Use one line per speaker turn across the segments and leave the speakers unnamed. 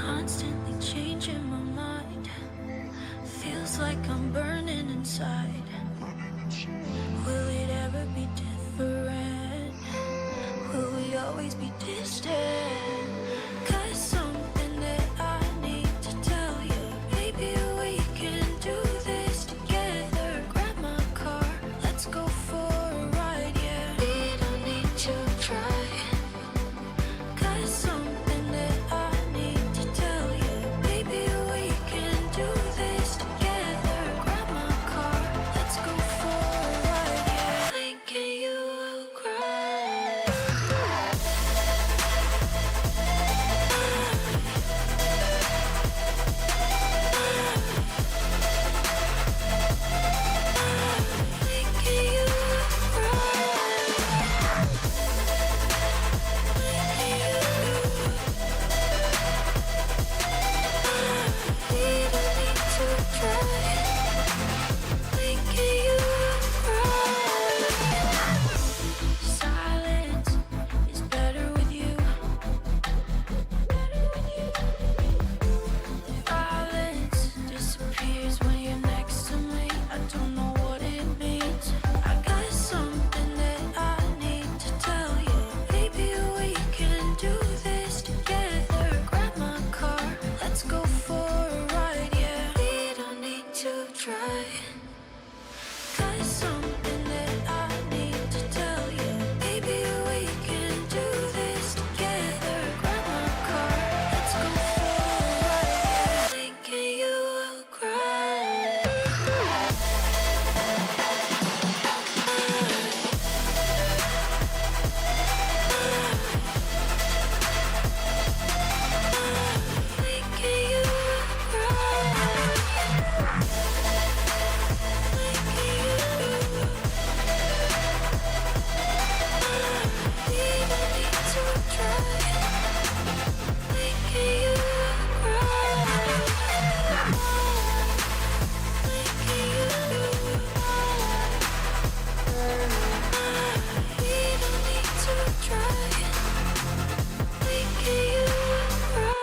constantly changing my mind. Feels like I'm burning inside. Will it ever be different? Will we always be distant? 'Cause something that I need to tell you. Maybe we can do this together. Grab my car, let's go for a ride, yeah. We don't need to try. 'Cause something that I need to tell you. Maybe we can do this together. Grab my car, let's go for a ride, yeah. Thinking you will cry. Thinking you will cry. Thinking you we don't need to try. Thinking you will cry. Silence is better with you. Violence disappears when you're next to me. I don't know what it means. I got something that I need to tell you. Maybe we can do this together. Grab my car, let's go for a ride, yeah. We don't need to try. 'Cause something that I need to tell you. Maybe we can do this together. Grab my car, let's go for a ride, yeah. Thinking you will cry. Thinking you will cry. Thinking you we don't need to try. Thinking you will cry. Thinking you we don't need to try. Thinking you will cry.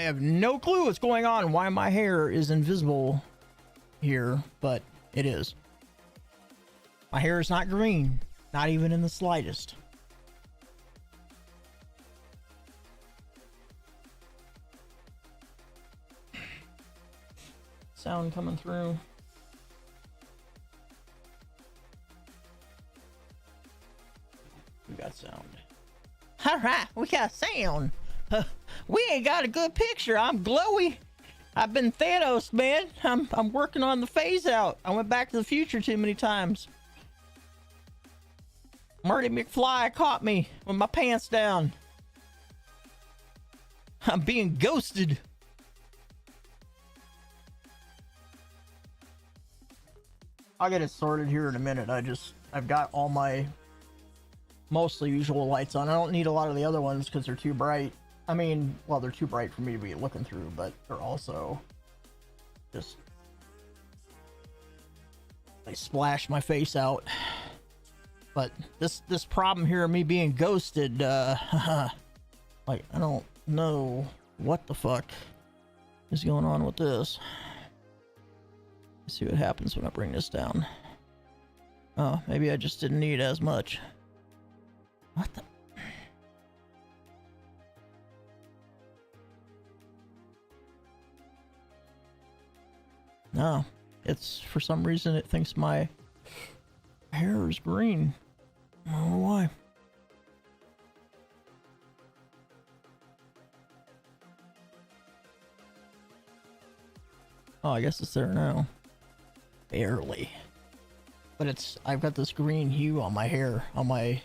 have no clue what's going on, why my hair is invisible here, but it is. My hair is not green, not even in the slightest. Sound coming through. We got sound. All right, we got sound. We ain't got a good picture. I'm glowy. I've been Thanos, man. I'm working on the phase out. I went back to the future too many times. Marty McFly caught me with my pants down. I'm being ghosted. I'll get it sorted here in a minute. I've got all my mostly usual lights on. I don't need a lot of the other ones because they're too bright. I mean, well, they're too bright for me to be looking through, but they're also just, they splash my face out. But this problem here of me being ghosted, like, I don't know what the fuck is going on with this. Let's see what happens when I bring this down. Oh, maybe I just didn't need as much. What the? No, it's for some reason it thinks my hair is green. I don't know why. Oh, I guess it's there now. Barely. But it's, I've got this green hue on my hair, on my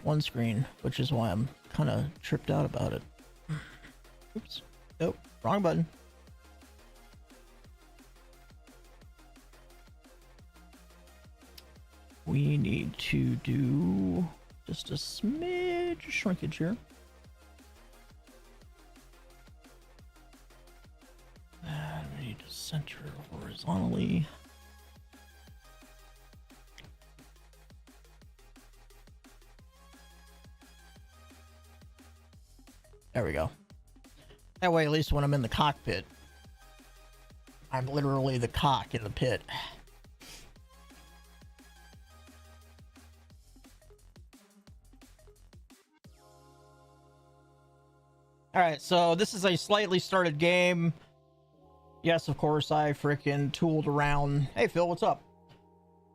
one screen, which is why I'm kind of tripped out about it. Oops. Nope, wrong button. We need to do just a smidge of shrinkage here. And we need to center horizontally. There we go. That way, at least when I'm in the cockpit, I'm literally the cock in the pit. Alright, so this is a slightly started game. Yes, of course, I freaking tooled around. Hey, Phil, what's up?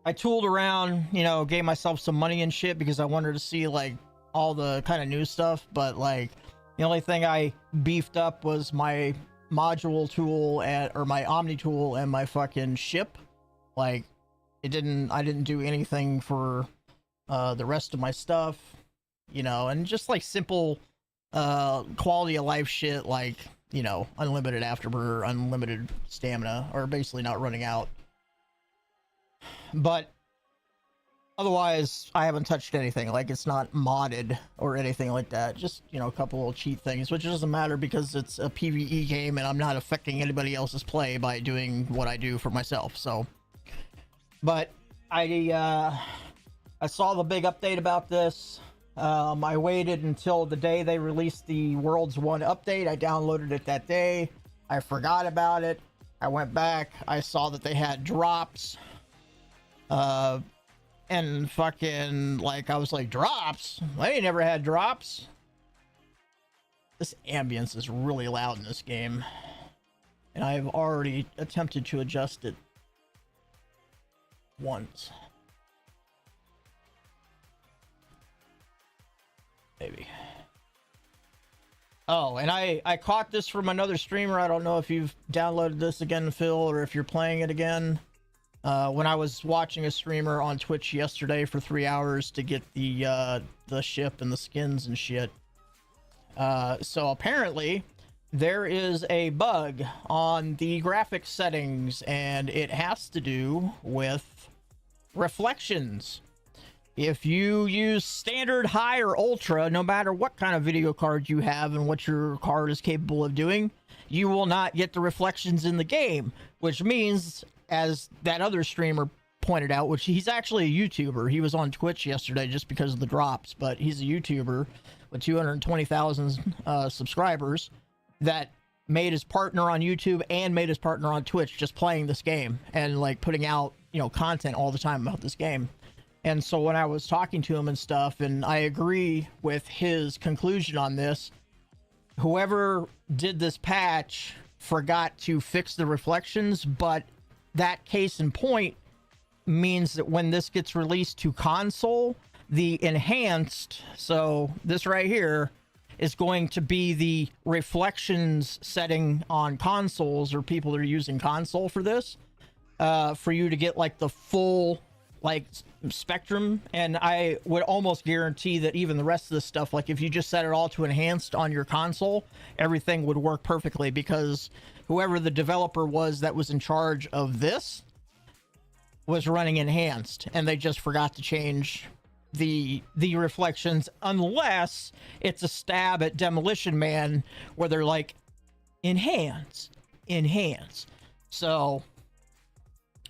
I tooled around, you know, gave myself some money and shit because I wanted to see, like, all the kind of new stuff. But, like, the only thing I beefed up was my module tool or my Omni tool and my fucking ship. Like, I didn't do anything for the rest of my stuff, you know, and just, like, simple quality of life shit, like, you know, unlimited afterburner, unlimited stamina, or basically not running out. But otherwise, I haven't touched anything. Like, it's not modded or anything like that. Just, you know, a couple little cheat things, which doesn't matter because it's a PvE game and I'm not affecting anybody else's play by doing what I do for myself. So, but I saw the big update about this. I waited until the day they released the Worlds 1 update. I downloaded it that day. I forgot about it. I went back. I saw that they had drops. And fucking, like, I was like, drops? I ain't never had drops. This ambience is really loud in this game. And I've already attempted to adjust it once. Maybe. Oh, and I caught this from another streamer. I don't know if you've downloaded this again, Phil, or if you're playing it again. When I was watching a streamer on Twitch yesterday for 3 hours to get the ship and the skins and shit. So apparently there is a bug on the graphics settings, and it has to do with reflections. If you use standard, high, or ultra, no matter what kind of video card you have and what your card is capable of doing, you will not get the reflections in the game, which means, as that other streamer pointed out, which he's actually a YouTuber. He was on Twitch yesterday just because of the drops, but he's a YouTuber with 220,000 subscribers. that made his partner on YouTube and made his partner on Twitch just playing this game and like putting out, you know, content all the time about this game. And so when I was talking to him and stuff, and I agree with his conclusion on this, whoever did this patch forgot to fix the reflections, but that case in point means that when this gets released to console, the enhanced, so this right here is going to be the reflections setting on consoles, or people that are using console for this, for you to get like the full like spectrum. And I would almost guarantee that even the rest of this stuff, like if you just set it all to enhanced on your console, everything would work perfectly, because whoever the developer was that was in charge of this was running enhanced, and they just forgot to change the reflections, unless it's a stab at Demolition Man where they're like enhance. So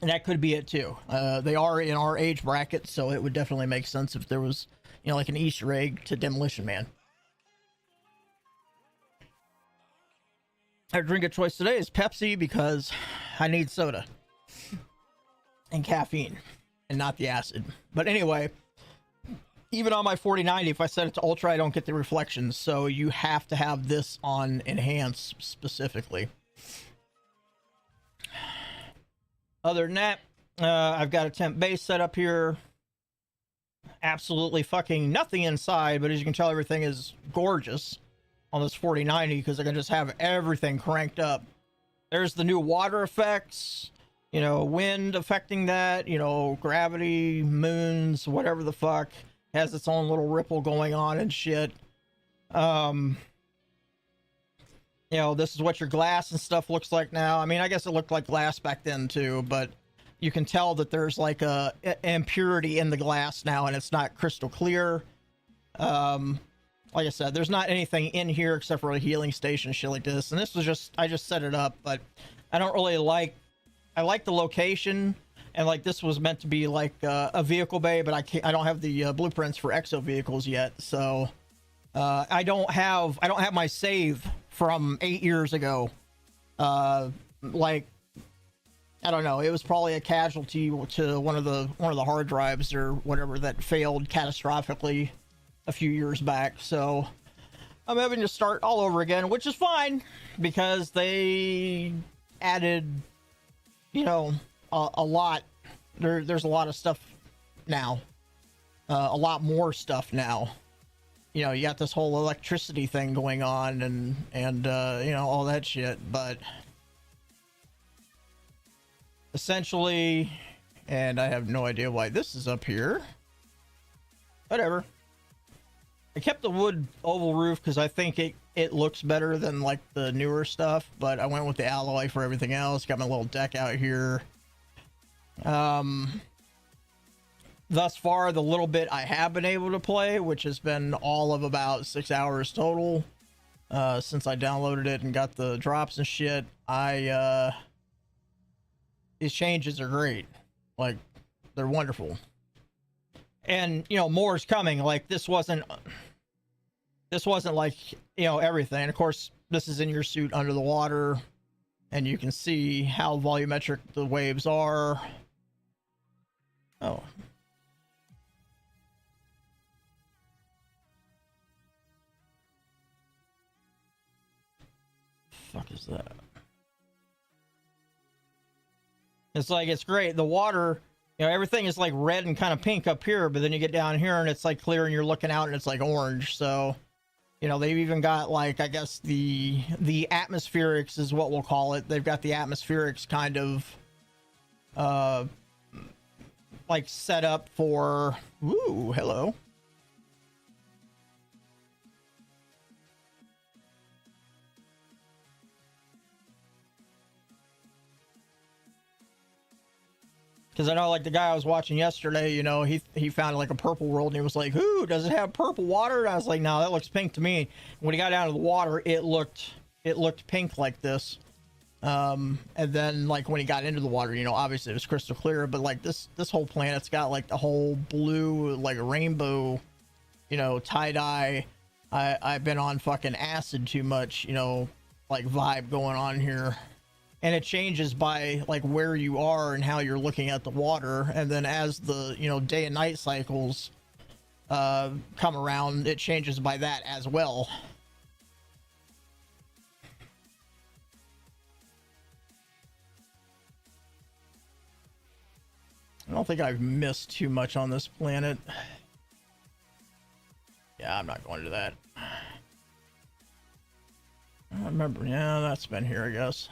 that could be it too. They are in our age bracket, so it would definitely make sense if there was, you know, like an Easter egg to Demolition Man. Our drink of choice today is Pepsi, because I need soda and caffeine and not the acid. But anyway, even on my 4090, if I set it to ultra, I don't get the reflections, so you have to have this on enhance specifically. Other than that, I've got a temp base set up here. Absolutely fucking nothing inside, but as you can tell, everything is gorgeous on this 4090, because I can just have everything cranked up. There's the new water effects, you know, wind affecting that, you know, gravity, moons, whatever the fuck, has its own little ripple going on and shit. You know, this is what your glass and stuff looks like now. I mean, I guess it looked like glass back then too, but you can tell that there's like a impurity in the glass now, and it's not crystal clear. Like I said, there's not anything in here except for a healing station and shit like this. And this was just, I just set it up, but I don't really like, I like the location, and like this was meant to be like a vehicle bay, but I don't have the blueprints for exo vehicles yet. So I don't have my save from 8 years ago. Like, I don't know, it was probably a casualty to one of the hard drives or whatever that failed catastrophically a few years back. So I'm having to start all over again, which is fine, because they added, you know, a lot. There's a lot of stuff now, a lot more stuff now. You know, you got this whole electricity thing going on, and you know, all that shit. But essentially, and I have no idea why this is up here. Whatever. I kept the wood oval roof because I think it looks better than like the newer stuff, but I went with the alloy for everything else. Got my little deck out here. Thus far, the little bit I have been able to play, which has been all of about 6 hours total, since I downloaded it and got the drops and shit, these changes are great. Like, they're wonderful. And, you know, more is coming. Like, this wasn't like, you know, everything. Of course, this is in your suit under the water, and you can see how volumetric the waves are. Oh. Fuck is that? It's like, it's great. The water, you know, everything is like red and kind of pink up here, but then you get down here and it's like clear, and you're looking out and it's like orange. So, you know, they've even got like, I guess the atmospherics is what we'll call it. They've got the atmospherics kind of like set up for, ooh, hello. Because I know, like, the guy I was watching yesterday, you know, he found like a purple world, and he was like, "Ooh, does it have purple water?" And I was like, "No, that looks pink to me." When he got down to the water, it looked pink like this. And then, like, when he got into the water, you know, obviously it was crystal clear. But like this whole planet's got like the whole blue, like a rainbow, you know, tie dye. I've been on fucking acid too much, you know, like vibe going on here. And it changes by like where you are and how you're looking at the water. And then as the, you know, day and night cycles come around, it changes by that as well. I don't think I've missed too much on this planet. Yeah, I'm not going to that. I don't remember. Yeah, that's been here, I guess.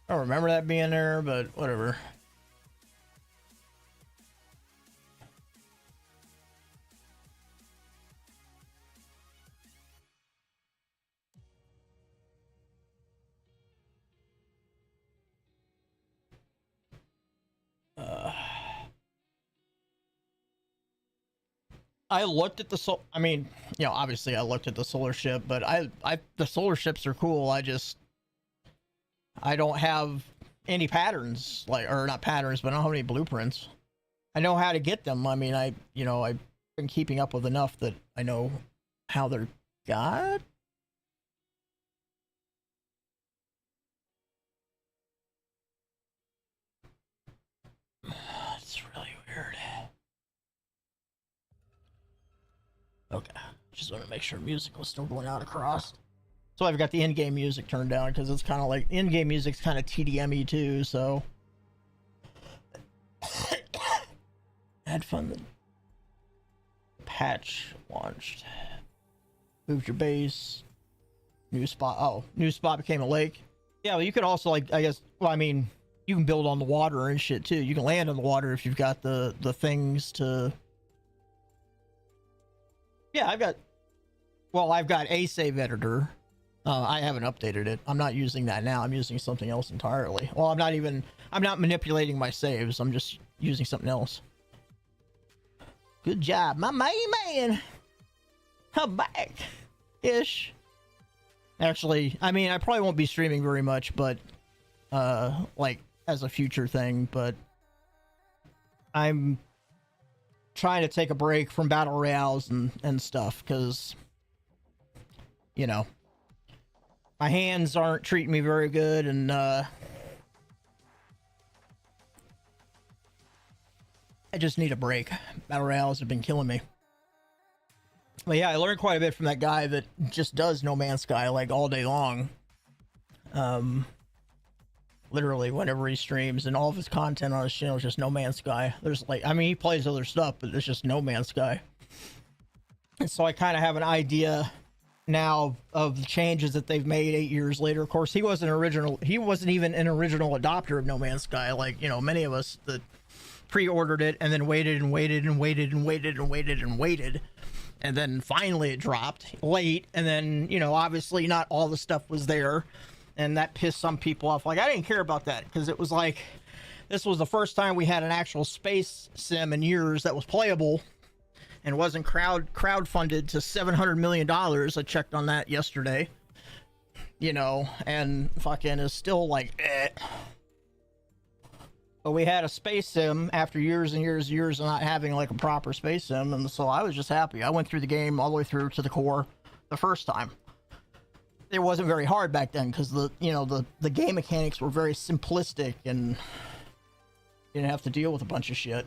I don't remember that being there, but whatever. I looked at the I mean, you know, obviously I looked at the solar ship, but the solar ships are cool. I don't have any patterns, like, or not patterns, but I don't have any blueprints. I know how to get them. I mean, I've been keeping up with enough that I know how they're got. It's really weird. Okay, just want to make sure music was still going out across. So I've got the in-game music turned down because it's kind of like in-game music's kind of TDM-y too. So had fun. The patch launched. Moved your base. New spot. Oh, new spot became a lake. Yeah, well, you could also, like, I guess. Well, I mean, you can build on the water and shit too. You can land on the water if you've got the things to. Yeah, I've got a save editor. I haven't updated it. I'm not using that now. I'm using something else entirely. Well, I'm not manipulating my saves. I'm just using something else. Good job, my man. I'm back. Ish. Actually, I mean, I probably won't be streaming very much, but, like, as a future thing, but I'm trying to take a break from battle royales and stuff, because, you know, my hands aren't treating me very good, and I just need a break. Battle royales have been killing me. But yeah, I learned quite a bit from that guy that just does No Man's Sky like all day long. Literally whenever he streams, and all of his content on his channel is just No Man's Sky. There's like, I mean, he plays other stuff, but it's just No Man's Sky. And so I kind of have an idea now of the changes that they've made 8 years later. Of course, he wasn't even an original adopter of No Man's Sky, like, you know, many of us that pre-ordered it and then waited and waited and waited and waited and waited and waited. And then finally it dropped late, and then, you know, obviously not all the stuff was there, and that pissed some people off. Like, I didn't care about that, because it was like, this was the first time we had an actual space sim in years that was playable and wasn't crowdfunded to $700 million. I checked on that yesterday, you know, and fucking is still like, eh. But we had a space sim after years and years and years of not having like a proper space sim, and so I was just happy. I went through the game all the way through to the core the first time. It wasn't very hard back then, because the game mechanics were very simplistic, and you didn't have to deal with a bunch of shit.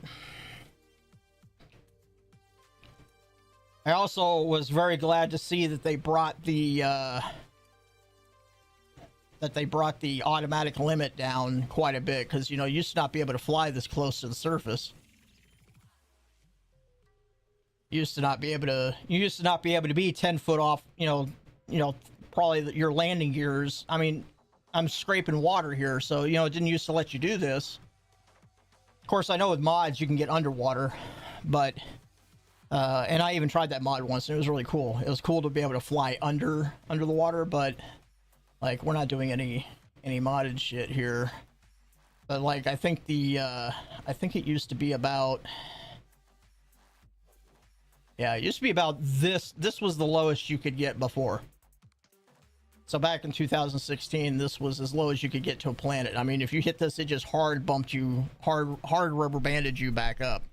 I also was very glad to see that they brought the automatic limit down quite a bit, because, you know, you used to not be able to fly this close to the surface. You used to not be able to be 10 foot off, you know, probably your landing gears. I mean, I'm scraping water here, so, you know, it didn't used to let you do this. Of course, I know with mods you can get underwater, but and I even tried that mod once, and it was really cool. It was cool to be able to fly under the water, but like, we're not doing any modded shit here. But like, I think it used to be about, yeah, it used to be about this was the lowest you could get before. So back in 2016, this was as low as you could get to a planet. I mean, if you hit this, it just hard rubber banded you back up.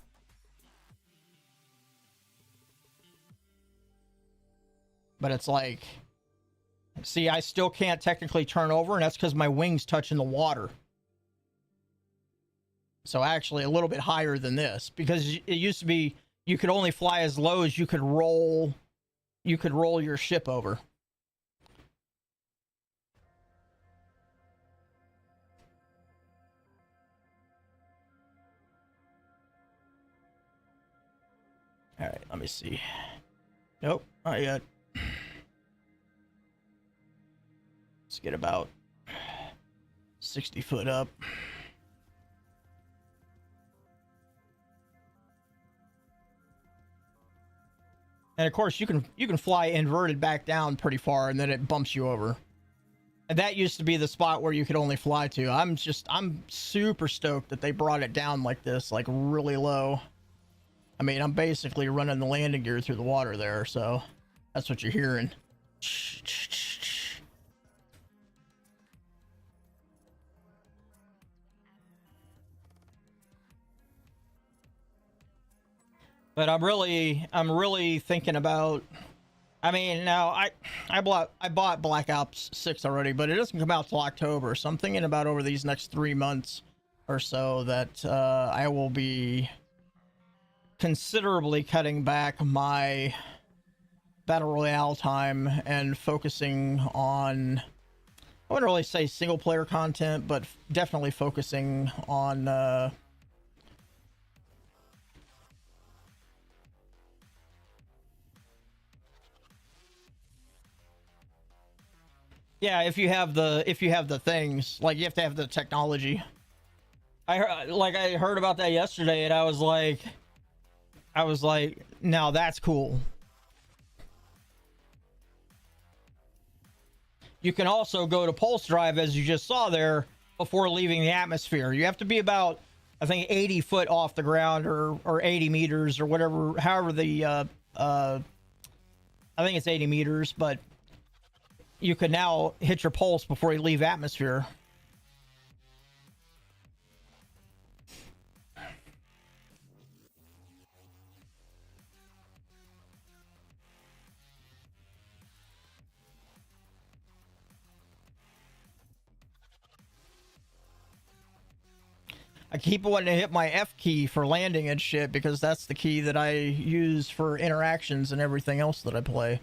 But it's like, See, I still can't technically turn over, and that's because my wings touching the water. So actually a little bit higher than this, because it used to be you could only fly as low as you could roll your ship over. All right, let me see. Nope, not yet. Let's get about 60 foot up. And of course, you can fly inverted back down pretty far, and then it bumps you over. And that used to be the spot where you could only fly to. I'm super stoked that they brought it down like this, like really low. I mean, I'm basically running the landing gear through the water there, so that's what you're hearing. But I'm really thinking about. I mean, now I bought Black Ops 6 already, but it doesn't come out till October. So I'm thinking about over these next 3 months or so that I will be considerably cutting back my battle royale time and focusing on. I wouldn't really say single player content, but definitely focusing on. Yeah, if you have the things, like you have to have the technology. I heard about that yesterday, and I was like, now that's cool. You can also go to pulse drive, as you just saw there, before leaving the atmosphere. You have to be about, I think, 80 foot off the ground, or 80 meters, or whatever, however the I think it's 80 meters, but you can now hit your pulse before you leave atmosphere. I keep wanting to hit my F key for landing and shit, because that's the key that I use for interactions and everything else that I play.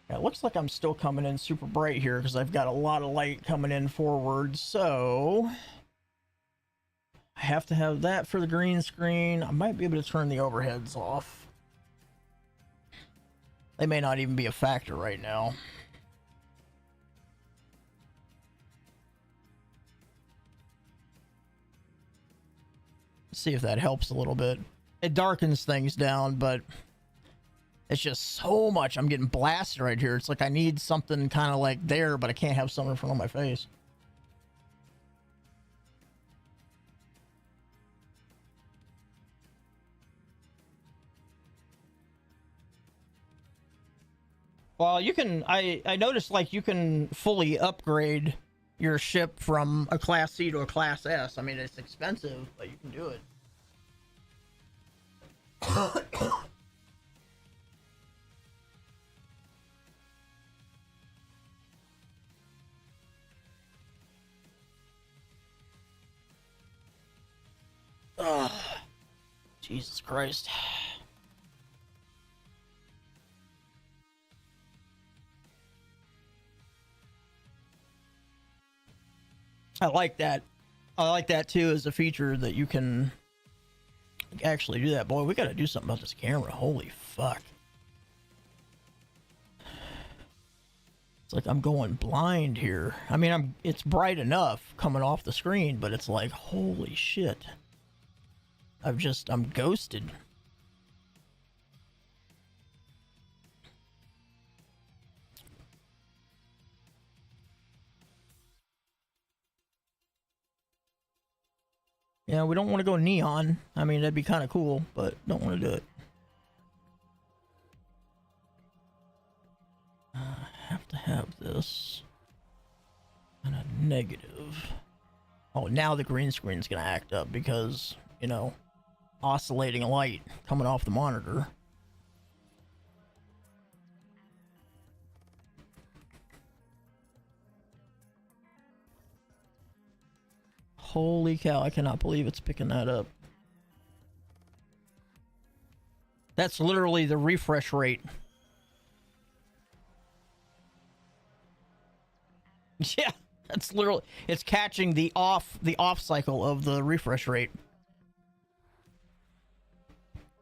Yeah, it looks like I'm still coming in super bright here because I've got a lot of light coming in forward, so I have to have that for the green screen. I might be able to turn the overheads off. They may not even be a factor right now. See if that helps a little bit. It darkens things down, but it's just so much. I'm getting blasted right here. It's like I need something kind of like there, but I can't have something in front of my face. Well, you can, I noticed like you can fully upgrade your ship from a Class C to a Class S. I mean, it's expensive, but you can do it. Ugh. Jesus Christ. I like that. I like that too as a feature that you can actually do that. Boy, we gotta do something about this camera. Holy fuck. It's like I'm going blind here. I mean, it's bright enough coming off the screen, but it's like, holy shit. I'm ghosted. Yeah, we don't want to go neon. I mean, that'd be kind of cool, but don't want to do it. I have to have this and a negative. Oh, now the green screen's gonna act up because, you know, oscillating light coming off the monitor. Holy cow, I cannot believe it's picking that up. That's literally the refresh rate. Yeah, that's literally, it's catching the off cycle of the refresh rate.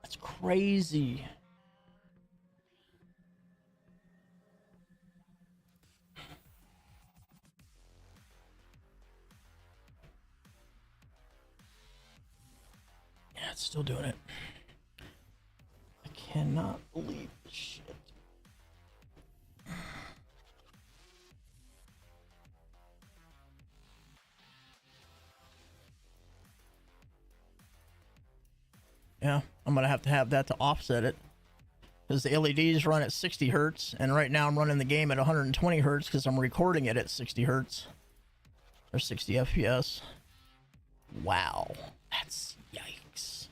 That's crazy. Yeah, it's still doing it. I cannot believe this shit. Yeah, I'm gonna have to have that to offset it, because the LEDs run at 60 hertz, and right now I'm running the game at 120 hertz because I'm recording it at 60 hertz or 60 FPS. Wow, that's yikes.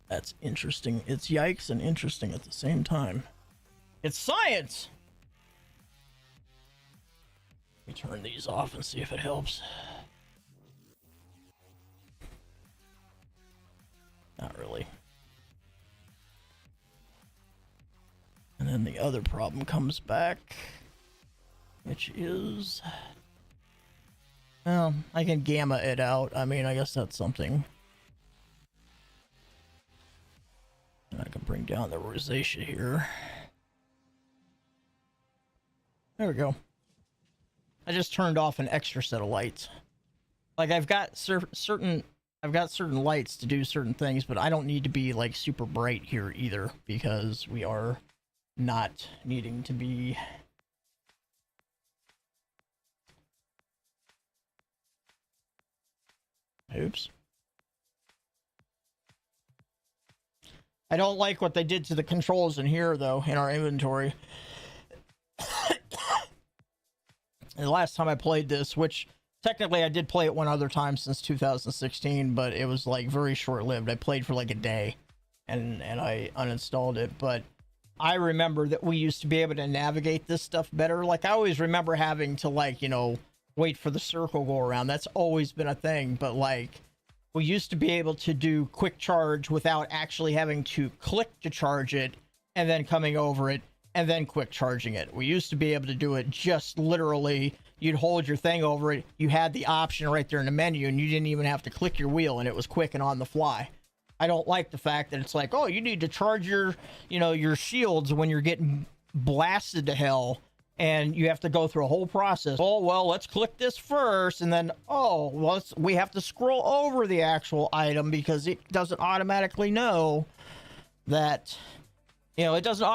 That's interesting. It's yikes and interesting at the same time. It's science. Let me turn these off and see if it helps. Not really. And then the other problem comes back, which is, well, I can gamma it out. I mean, I guess that's something. And I can bring down the rosacea here. There we go. I just turned off an extra set of lights. Like, I've got certain lights to do certain things, but I don't need to be like super bright here either, because we are not needing to be. Oops. I don't like what they did to the controls in here, though, in our inventory. The last time I played this, which technically I did play it one other time since 2016, but it was like very short-lived. I played for like a day and I uninstalled it, but I remember that we used to be able to navigate this stuff better. Like, I always remember having to, like, you know, wait for the circle go around. That's always been a thing, but like, we used to be able to do quick charge without actually having to click to charge it and then coming over it and then quick charging it. We used to be able to do it just literally, you'd hold your thing over it, you had the option right there in the menu, and you didn't even have to click your wheel, and it was quick and on the fly. I don't like the fact that it's like, oh, you need to charge your, you know, your shields when you're getting blasted to hell, and you have to go through a whole process. Oh, well, let's click this first, and then, oh, well, we have to scroll over the actual item because it doesn't automatically know that, you know, it doesn't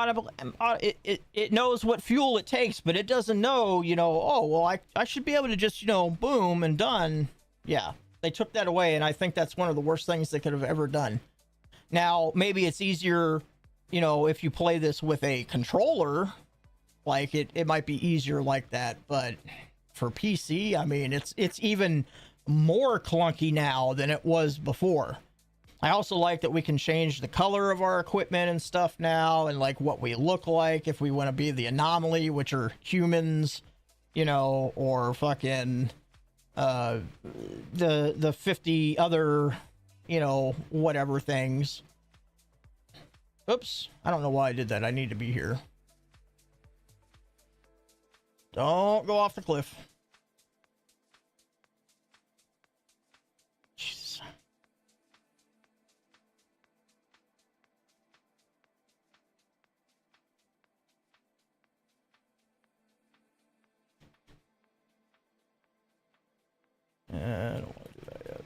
it knows what fuel it takes, but it doesn't know, you know, oh, well, I should be able to just, you know, boom and done. Yeah, they took that away, and I think that's one of the worst things they could have ever done. Now, maybe it's easier, you know, if you play this with a controller, like it might be easier like that, but for PC, I mean, it's even more clunky now than it was before. I also like that we can change the color of our equipment and stuff now, and like what we look like if we want to be the anomaly, which are humans, you know, or fucking the 50 other, you know, whatever things. Oops, I don't know why I did that. I need to be here. Don't go off the cliff. Jesus. I don't want to do that yet.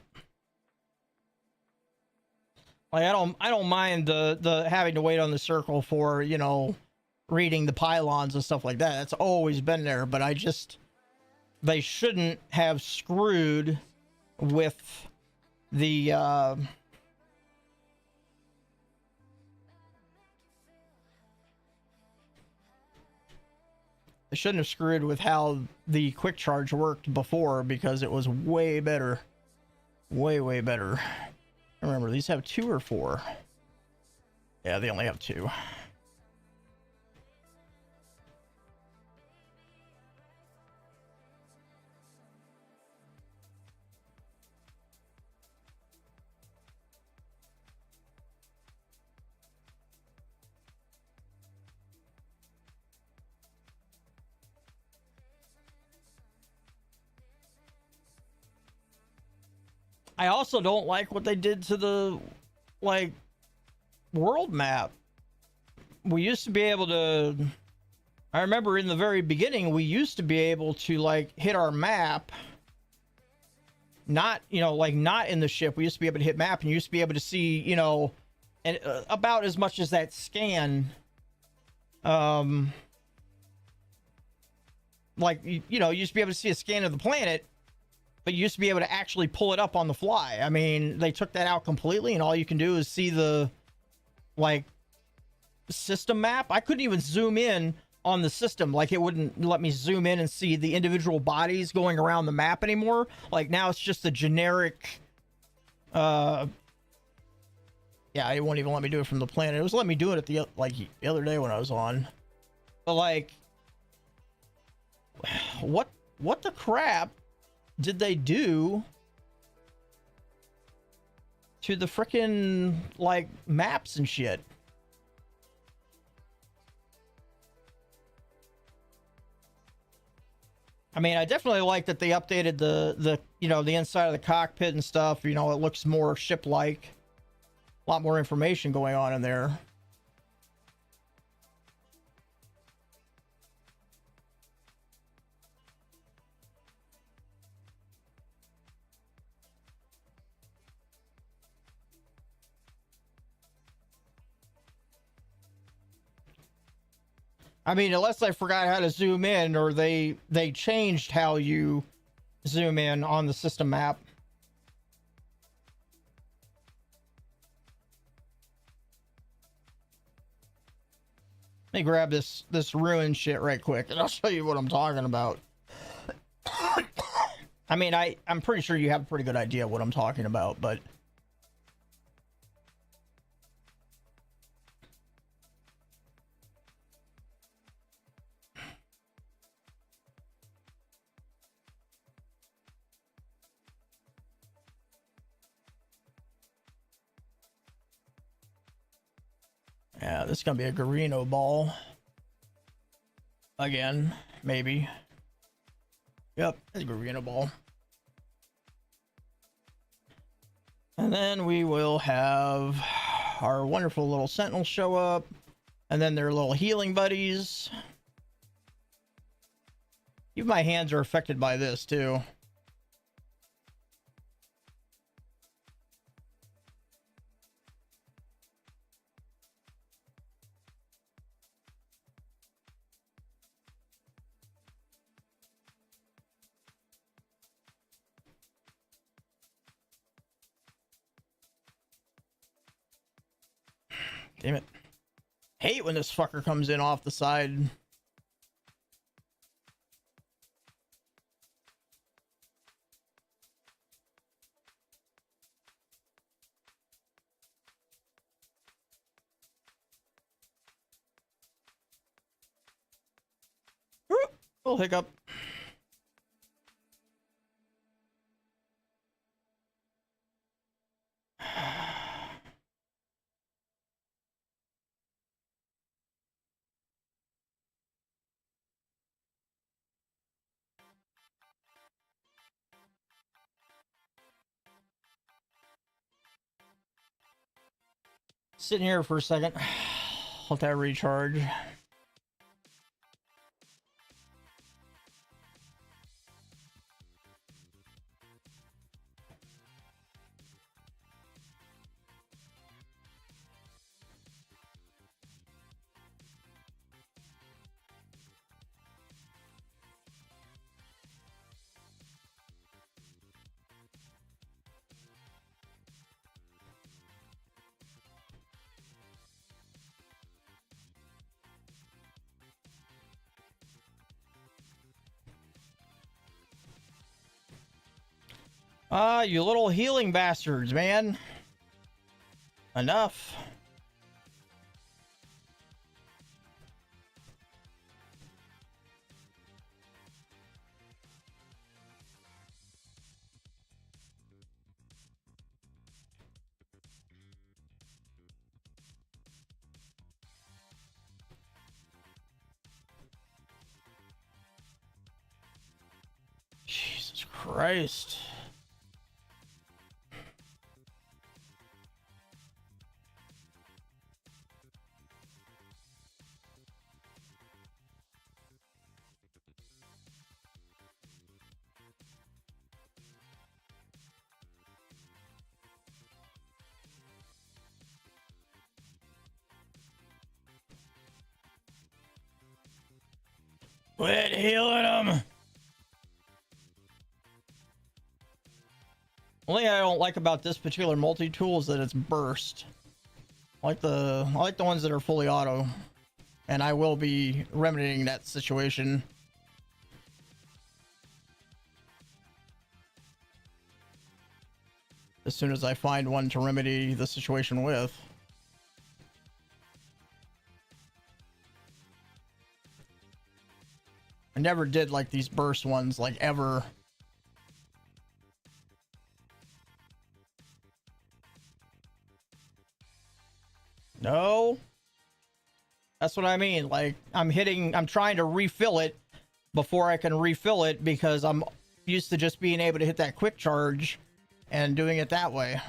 Like, I don't mind the having to wait on the circle for, you know, reading the pylons and stuff like that. That's always been there, but they shouldn't have screwed with the they shouldn't have screwed with how the quick charge worked before, because it was way better. Way better. Remember, these have 2 or 4. Yeah, they only have 2. I also don't like what they did to the, like, world map. We used to be able to, I remember in the very beginning, we used to be able to, like, hit our map. Not, you know, like, not in the ship. We used to be able to hit map, and you used to be able to see, you know, and about as much as that scan. Like, you know, you used to be able to see a scan of the planet, but you used to be able to actually pull it up on the fly. I mean, they took that out completely, and all you can do is see the, like, system map. I couldn't even zoom in on the system. Like, it wouldn't let me zoom in and see the individual bodies going around the map anymore. Like, now it's just a generic, yeah, it won't even let me do it from the planet. It was letting me do it at the other day when I was on. But, like, what the crap did they do to the frickin', like, maps and shit? I mean, I definitely like that they updated the you know, the inside of the cockpit and stuff. You know, it looks more ship-like. A lot more information going on in there. I mean, unless I forgot how to zoom in, or they changed how you zoom in on the system map. Let me grab this ruin shit right quick, and I'll show you what I'm talking about. I mean, I'm pretty sure you have a pretty good idea what I'm talking about, but yeah, this is gonna be a Garino ball. Again, maybe. Yep, it's a Garino ball. And then we will have our wonderful little Sentinels show up. And then their little healing buddies. Even my hands are affected by this, too. Damn it. Hate when this fucker comes in off the side. Little hiccup. Sitting here for a second. Let that recharge. Ah, you little healing bastards, man. Enough. Jesus Christ. Quit healing them. Only thing I don't like about this particular multi-tool is that it's burst. I like the ones that are fully auto, and I will be remedying that situation. As soon as I find one to remedy the situation with. I never did like these burst ones, like ever. No. That's what I mean. Like, I'm trying to refill it before I can refill it because I'm used to just being able to hit that quick charge and doing it that way.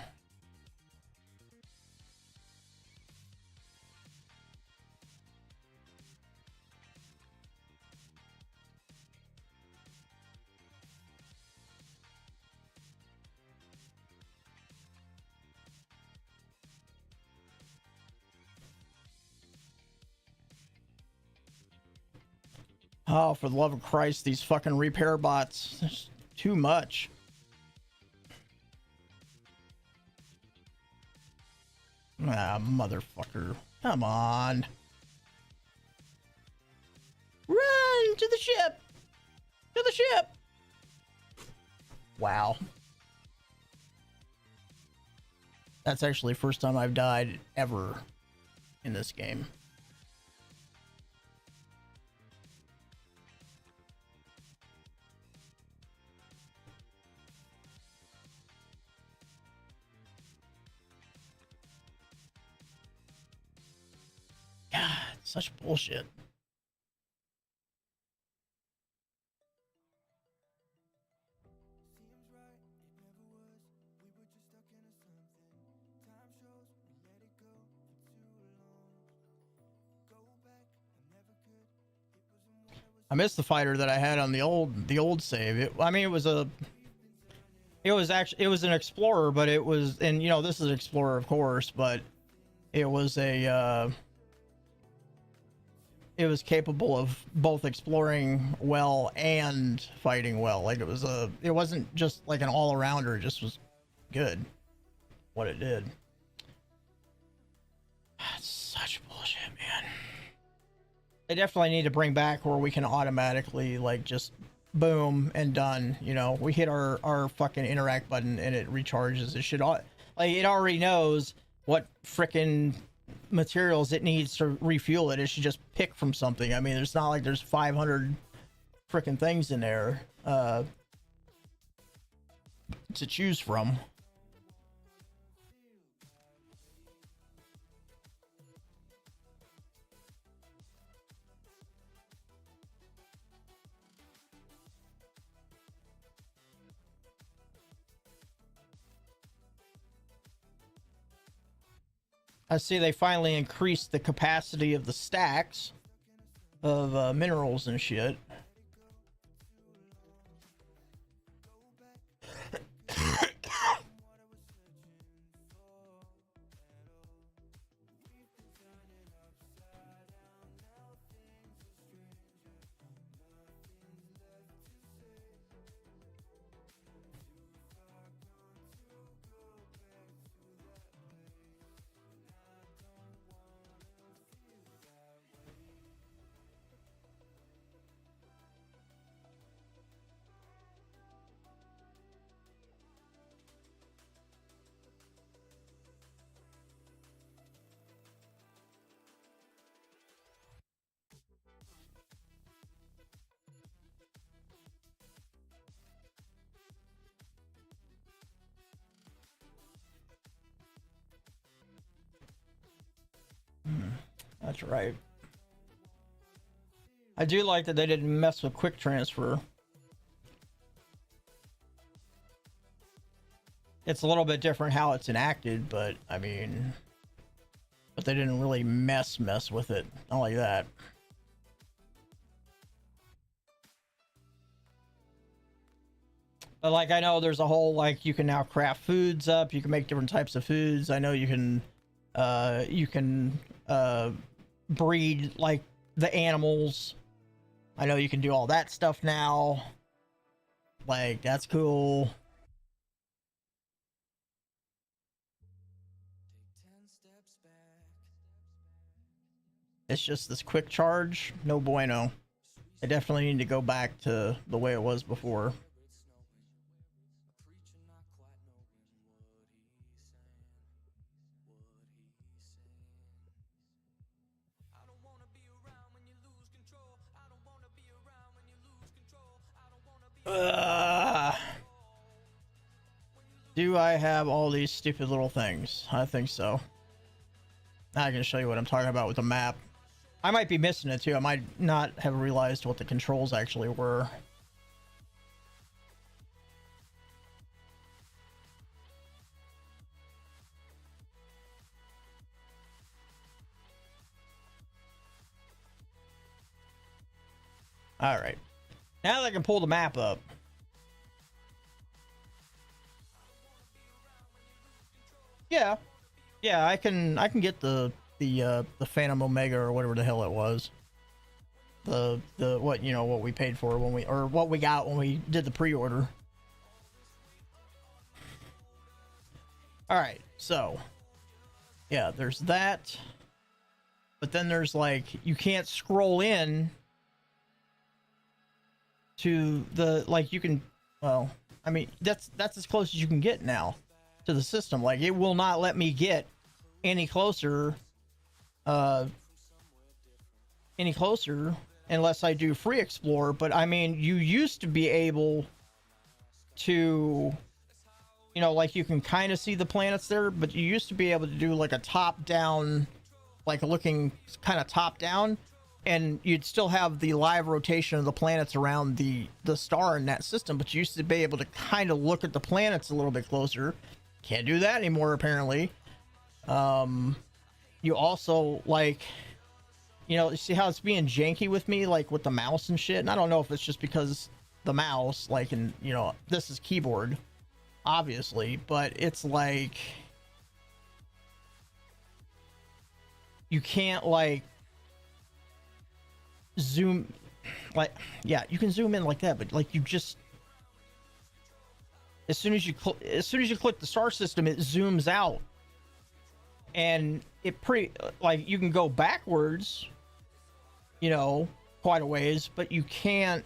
Oh, for the love of Christ, these fucking repair bots. There's too much. Ah, motherfucker. Come on. Run to the ship! To the ship! Wow. That's actually the first time I've died ever in this game. God, such bullshit. I missed the fighter that I had on the old save. I mean, it was an explorer, but it was, and you know, this is an explorer, of course, but it was it was capable of both exploring well and fighting well. Like, it wasn't just like an all-arounder, it just was good what it did. That's such bullshit, man. They definitely need to bring back where we can automatically, like, just boom and done. You know, we hit our fucking interact button and it recharges. It should, like, it already knows what frickin' materials it needs to refuel it. It should just pick from something. I mean, it's not like there's 500 frickin' things in there to choose from. I see they finally increased the capacity of the stacks of minerals and shit. That's right. I do like that they didn't mess with quick transfer. It's a little bit different how it's enacted, but I mean, but they didn't really mess with it. Not like that. But like, I know there's a whole, like, you can now craft foods up. You can make different types of foods. I know you can breed like the animals I know you can do all that stuff now. Like, that's cool. It's just this quick charge, no bueno. I definitely need to go back to the way it was before. Do I have all these stupid little things? I think so. I can show you what I'm talking about with the map. I might be missing it too. I might not have realized what the controls actually were. All right. Now that I can pull the map up. Yeah. Yeah, I can get the Phantom Omega or whatever the hell it was. The what, you know, what we paid for when we, or what we got when we did the pre-order. All right. So, yeah, there's that. But then there's like, you can't scroll in to the, like, you can, well, I mean, that's as close as you can get now to the system. Like, it will not let me get any closer unless I do free explore. But I mean, you used to be able to, you know, like, you can kind of see the planets there, but you used to be able to do like a top down, like looking kind of top down, and you'd still have the live rotation of the planets around the star in that system, but you used to be able to kind of look at the planets a little bit closer. Can't do that anymore, apparently. You also, like, you know, you see how it's being janky with me, like with the mouse and shit, and I don't know if it's just because the mouse, like, and, you know, this is keyboard, obviously, but it's like, you can't, like, zoom, like, yeah, you can zoom in like that, but like, you just, as soon as you click the star system, it zooms out, and it like, you can go backwards, you know, quite a ways, but you can't,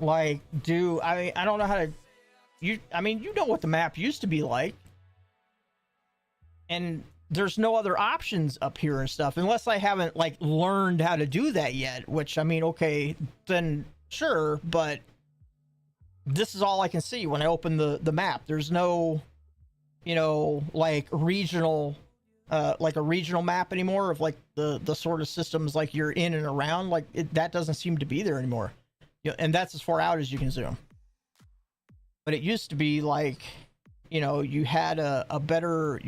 like, do, I mean, I don't know how to, I mean, you know what the map used to be like, and there's no other options up here and stuff, unless I haven't, like, learned how to do that yet, which, I mean, okay, then sure, but this is all I can see when I open the map. There's no, you know, like, regional, like a regional map anymore of, like, the sort of systems, like, you're in and around, like, that doesn't seem to be there anymore. You know, and that's as far out as you can zoom. But it used to be like, you know, you had a better,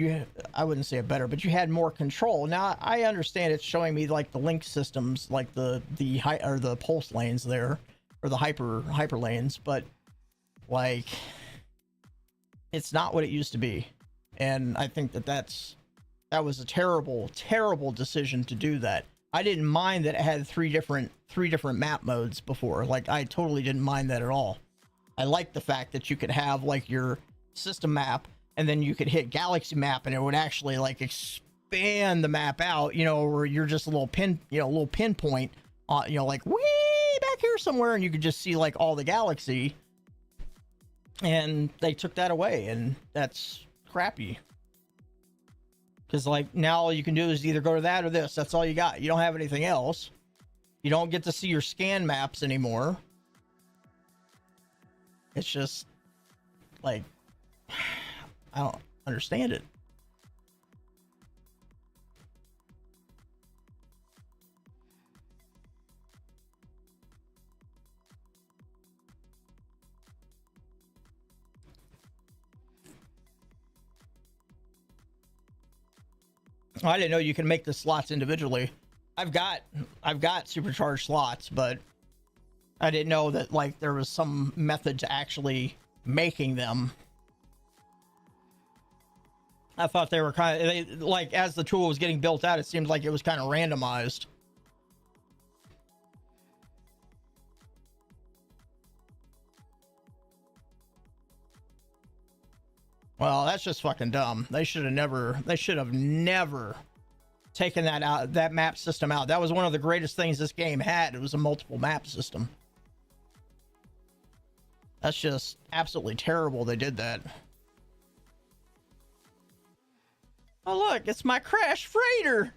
I wouldn't say a better, but you had more control. Now, I understand it's showing me, like, the link systems, like the pulse lanes there, or the hyper lanes, but, like, it's not what it used to be. And I think that was a terrible decision to do that. I didn't mind that it had three different map modes before. Like, I totally didn't mind that at all. I like the fact that you could have, like, your system map, and then you could hit galaxy map, and it would actually, like, expand the map out, you know, where you're just a little pinpoint on, you know, like, way back here somewhere, and you could just see, like, all the galaxy. And they took that away, and that's crappy. Because, like, now all you can do is either go to that or this. That's all you got. You don't have anything else. You don't get to see your scan maps anymore. It's just, like, I don't understand it. Oh, I didn't know you can make the slots individually. I've got supercharged slots, but I didn't know that, like, there was some method to actually making them. I thought they were kind of, like, as the tool was getting built out, it seemed like it was kind of randomized. Well, that's just fucking dumb. They should have never taken that out, that map system out. That was one of the greatest things this game had. It was a multiple map system. That's just absolutely terrible they did that. Oh look, it's my crashed freighter!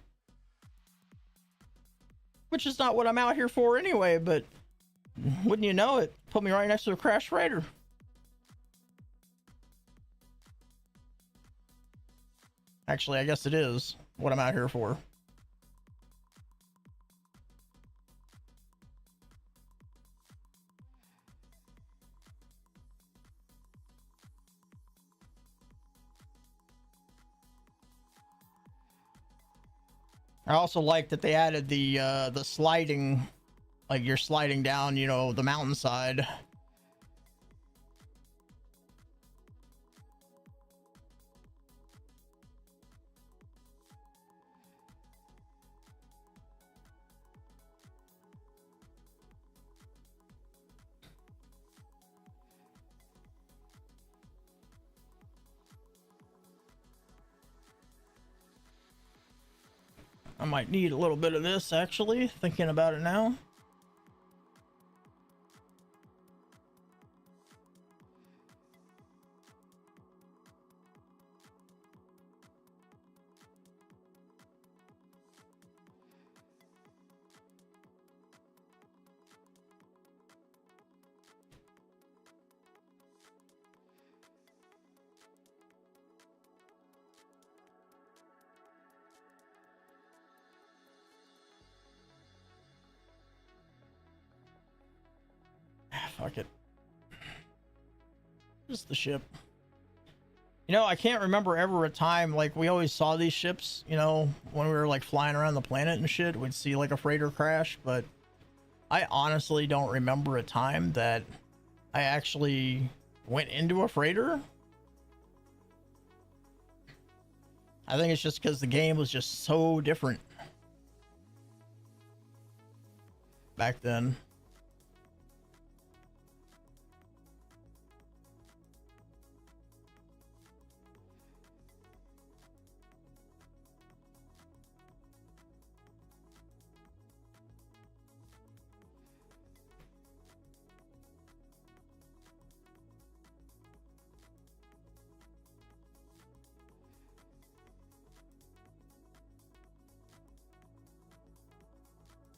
Which is not what I'm out here for anyway, but wouldn't you know it, put me right next to a crashed freighter. Actually, I guess it is what I'm out here for. I also like that they added the sliding, like you're sliding down, you know, the mountainside. I might need a little bit of this, actually, thinking about it now. Fuck it. Just the ship. You know, I can't remember ever a time, like, we always saw these ships, you know, when we were, like, flying around the planet and shit. We'd see, like, a freighter crash, but I honestly don't remember a time that I actually went into a freighter. I think it's just because the game was just so different back then.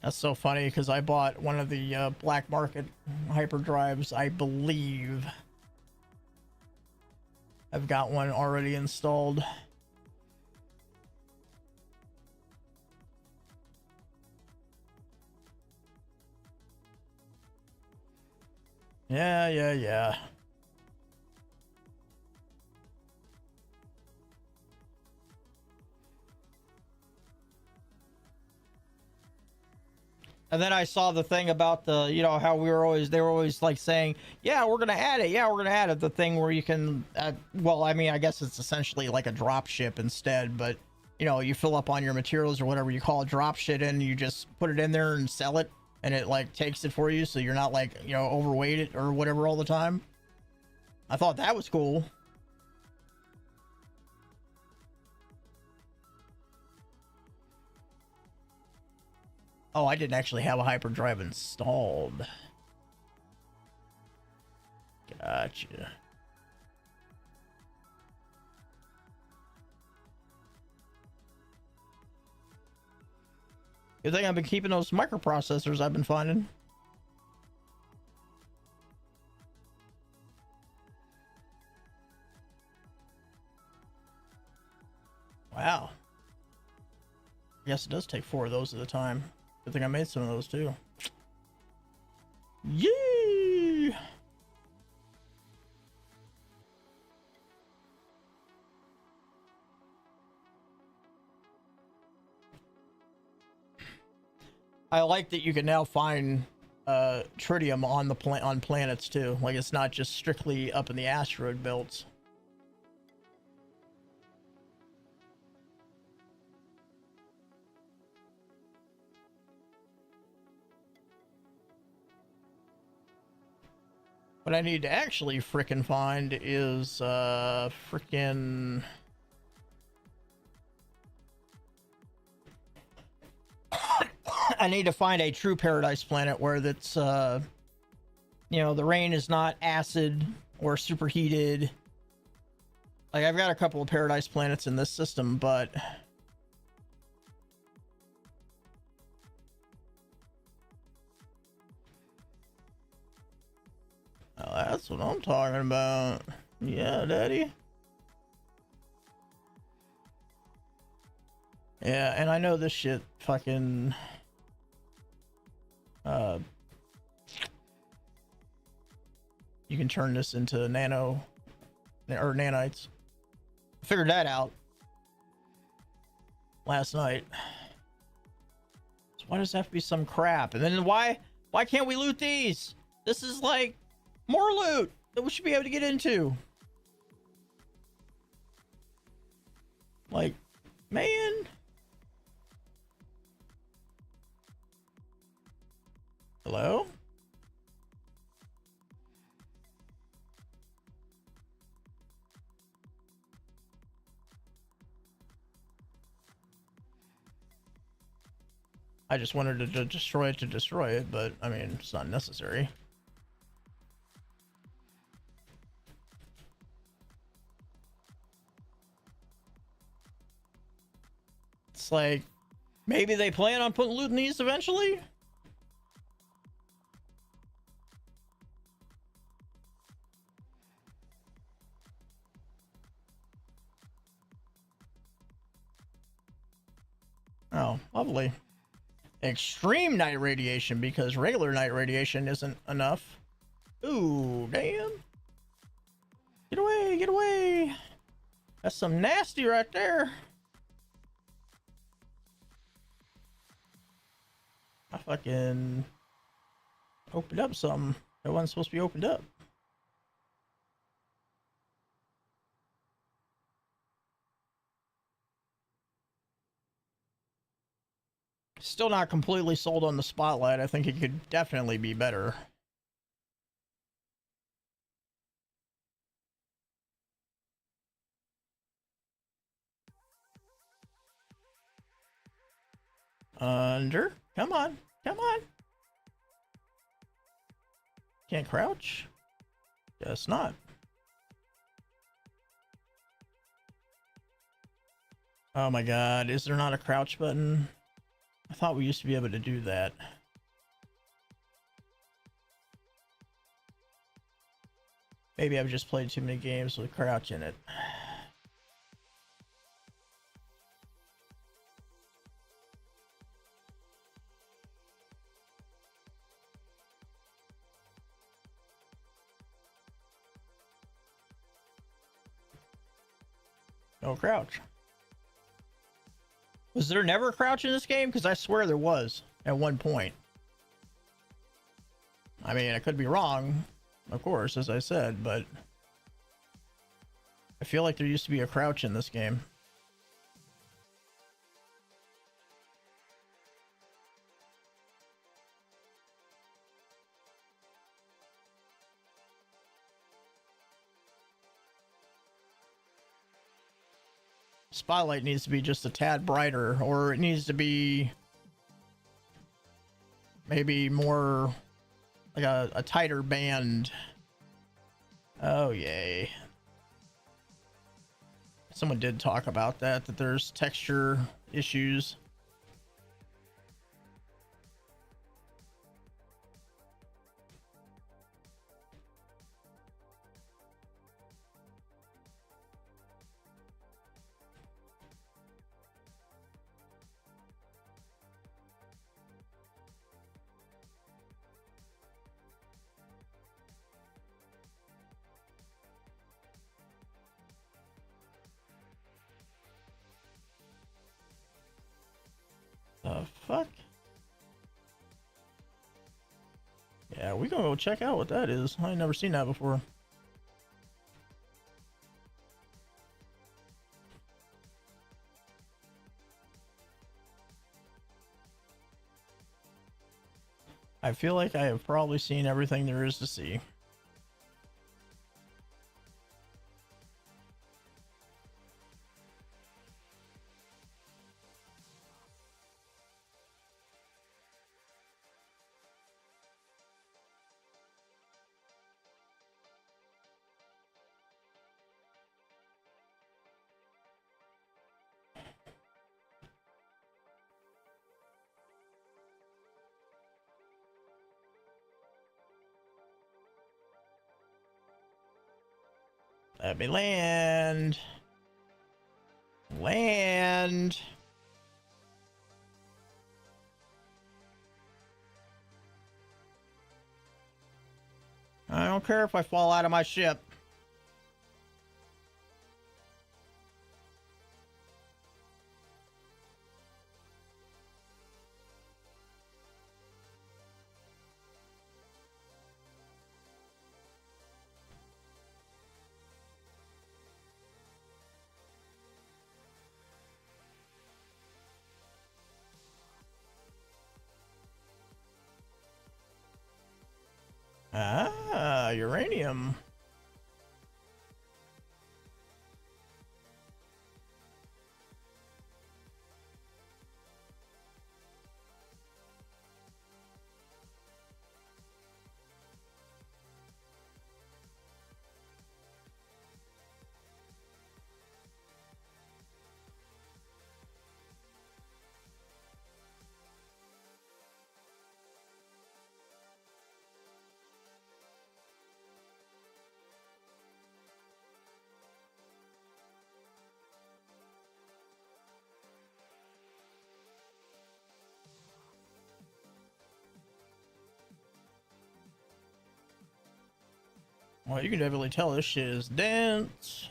That's so funny because I bought one of the black market hyperdrives, I believe. I've got one already installed. Yeah. And then I saw the thing about the, you know, how they were always like saying, yeah, we're going to add it. Yeah, we're going to add it. The thing where you can, well, I mean, I guess it's essentially like a drop ship instead, but, you know, you fill up on your materials or whatever you call drop shit in, you just put it in there and sell it, and it like takes it for you. So you're not like, you know, overweighted or whatever all the time. I thought that was cool. Oh, I didn't actually have a hyperdrive installed. Gotcha. Good thing I've been keeping those microprocessors I've been finding. Wow. Yes, it does take 4 of those at a time. Good thing I made some of those too. Yee! I like that you can now find tritium on the on planets too. Like it's not just strictly up in the asteroid belts. What I need to actually frickin' find is frickin' I need to find a true paradise planet where that's you know, the rain is not acid or superheated. Like, I've got a couple of paradise planets in this system, but oh, that's what I'm talking about. Yeah, daddy. Yeah, and I know this shit fucking you can turn this into nano or nanites. I figured that out last night. So why does it have to be some crap? And then why can't we loot these? This is like more loot that we should be able to get into. Like, man. Hello? I just wanted to destroy it, but I mean, it's not necessary. It's like, maybe they plan on putting loot in these eventually? Oh, lovely. Extreme night radiation, because regular night radiation isn't enough. Ooh, damn. Get away, get away. That's some nasty right there. I fucking opened up something that wasn't supposed to be opened up. Still not completely sold on the spotlight. I think it could definitely be better. Under. Come on. Come on. Can't crouch? Guess not. Oh my god. Is there not a crouch button? I thought we used to be able to do that. Maybe I've just played too many games with crouch in it. No crouch. Was there never a crouch in this game? Because I swear there was at one point. I mean, I could be wrong, of course, as I said, but I feel like there used to be a crouch in this game. Spotlight needs to be just a tad brighter, or it needs to be maybe more like a tighter band. Oh, yay. Someone did talk about that there's texture issues. The fuck? Yeah, we gonna go check out what that is. I ain't never seen that before. I feel like I have probably seen everything there is to see. Let me land. Land. I don't care if I fall out of my ship. Ah, uranium. Well, you can definitely tell this shit is dense.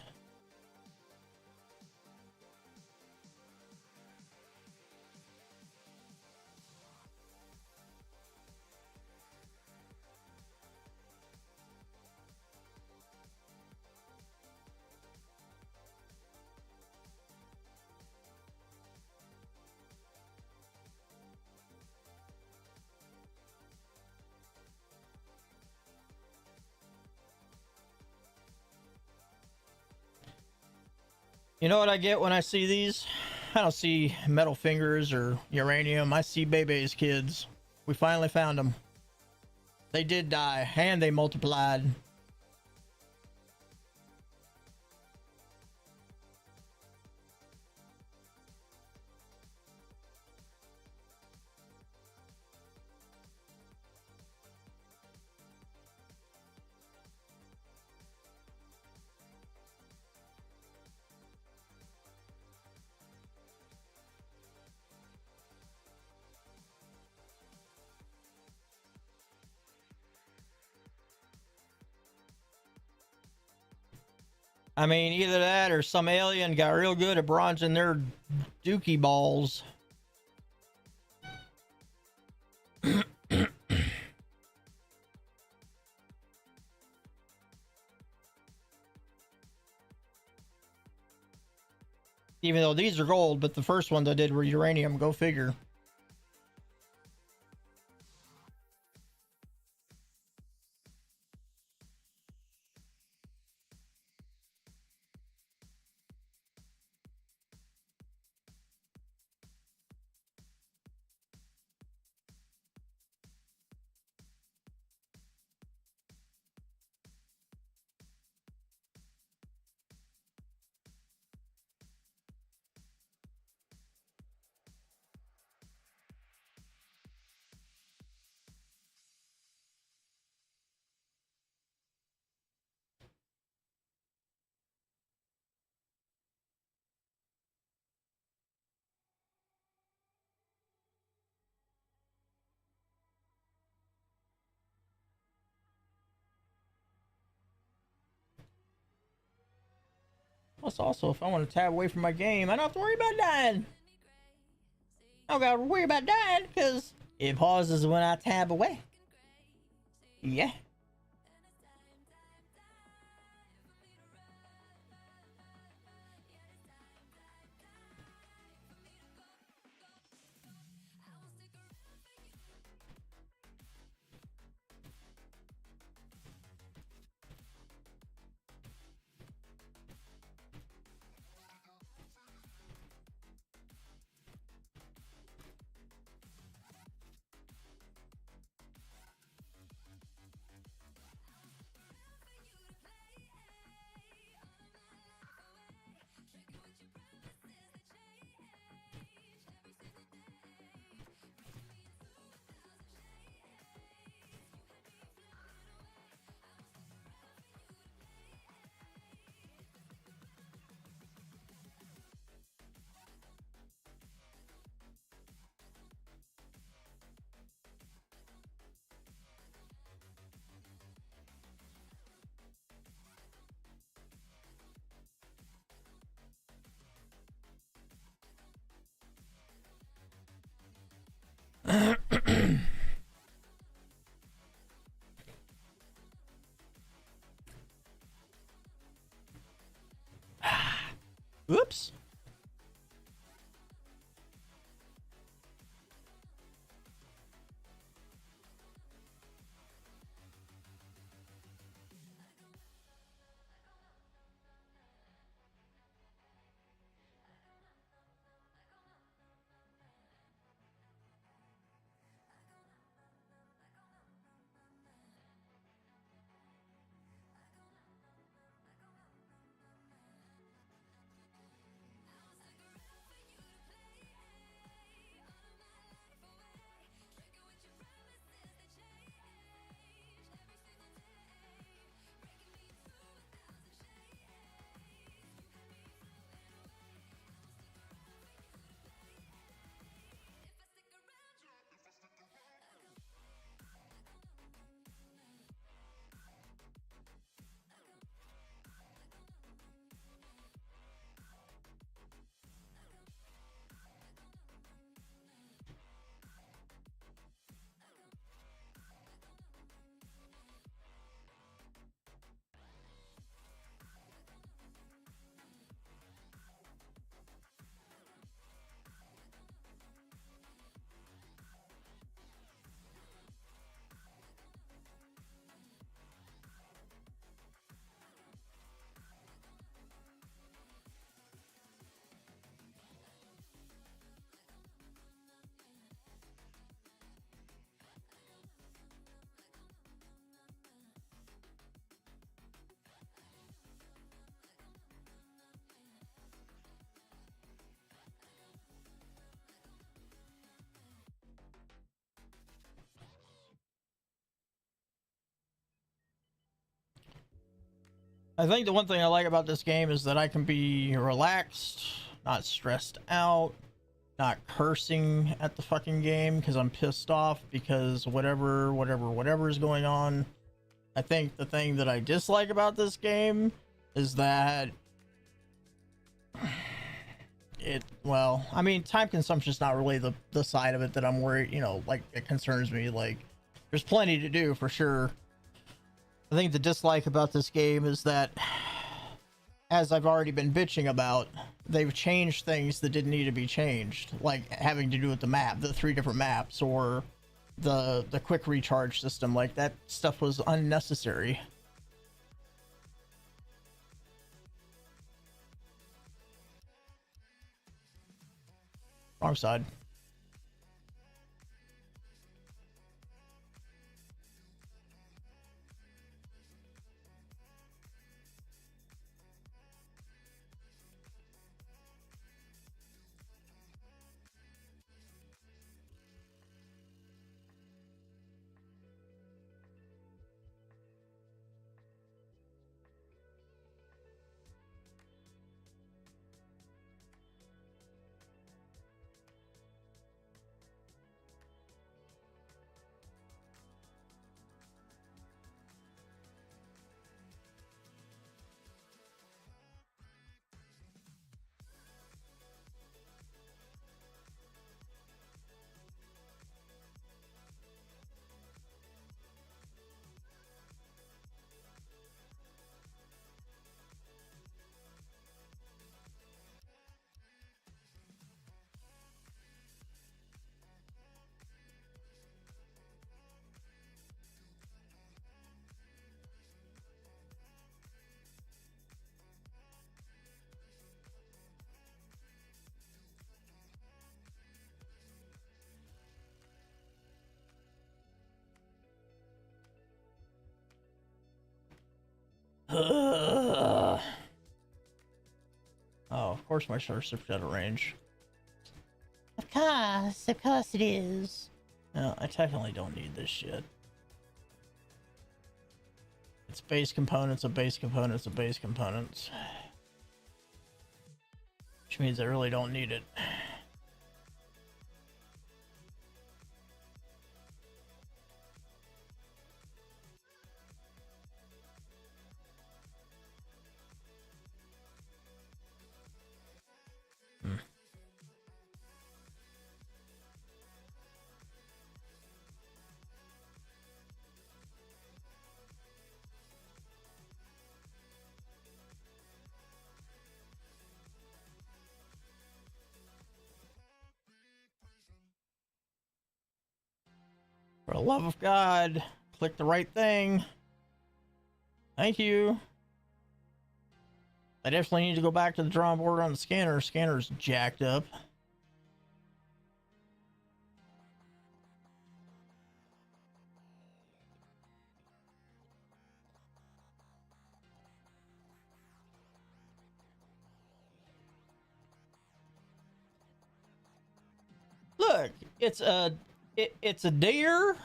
You know what I get when I see these? I don't see metal fingers or uranium. I see Bebe's kids. We finally found them. They did die, and they multiplied. I mean, either that or some alien got real good at bronzing their dookie balls. Even though these are gold, but the first ones I did were uranium. Go figure. Plus, also, if I want to tab away from my game, I don't have to worry about dying. I don't gotta worry about dying because it pauses when I tab away. Yeah. I think the one thing I like about this game is that I can be relaxed, not stressed out, not cursing at the fucking game because I'm pissed off because whatever is going on. I think the thing that I dislike about this game is that well, I mean, time consumption is not really the side of it that I'm worried, you know, like it concerns me. Like, there's plenty to do for sure. I think the dislike about this game is that, as I've already been bitching about, they've changed things that didn't need to be changed, like having to do with the map, the 3 different maps, or the quick recharge system. Like, that stuff was unnecessary. Wrong side. Oh, of course my starship's out of range. Of course it is. No, I technically don't need this shit. It's base components of base components of base components. Which means I really don't need it. For the love of God, click the right thing. Thank you. I definitely need to go back to the drawing board on the scanner. Scanner's jacked up. Look, it's a deer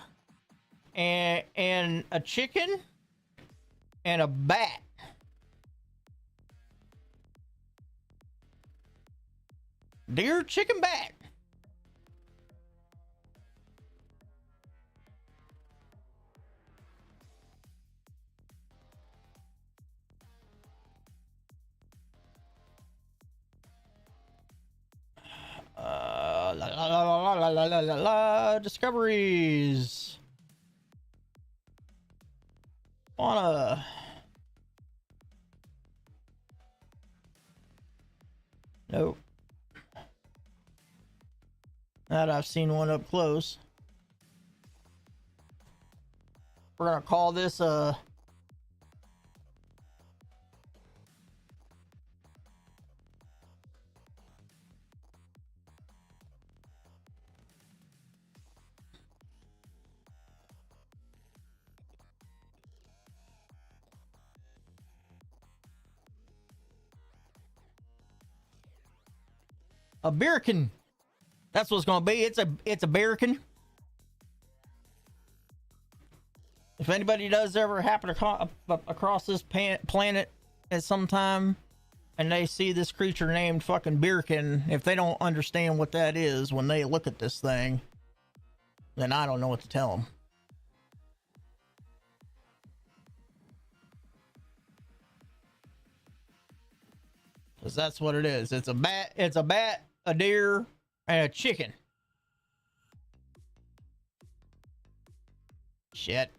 and a chicken and a bat. Deer, chicken, bat. Discoveries. Wanna. Nope. That I've seen one up close. We're gonna call this a beerkin. That's what it's gonna be. It's a beerkin. If anybody does ever happen to across this planet at some time and they see this creature named fucking Birkin, if they don't understand what that is when they look at this thing, then I don't know what to tell them. Because that's what it is. It's a bat, a deer, and a chicken. Shit.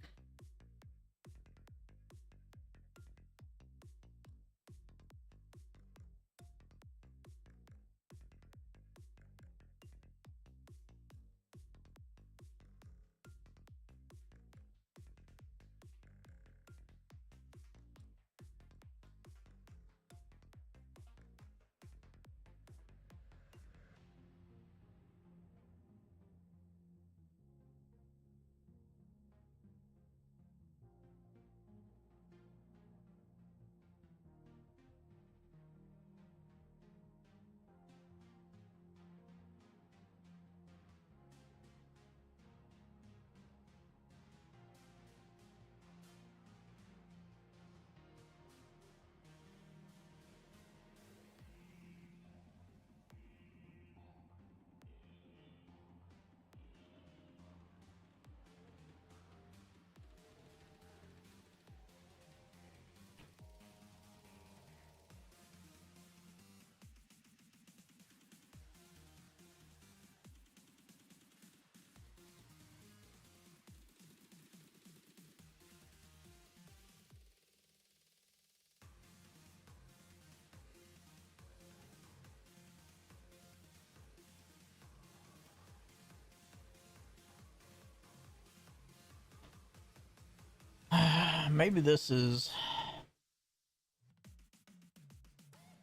Maybe this is...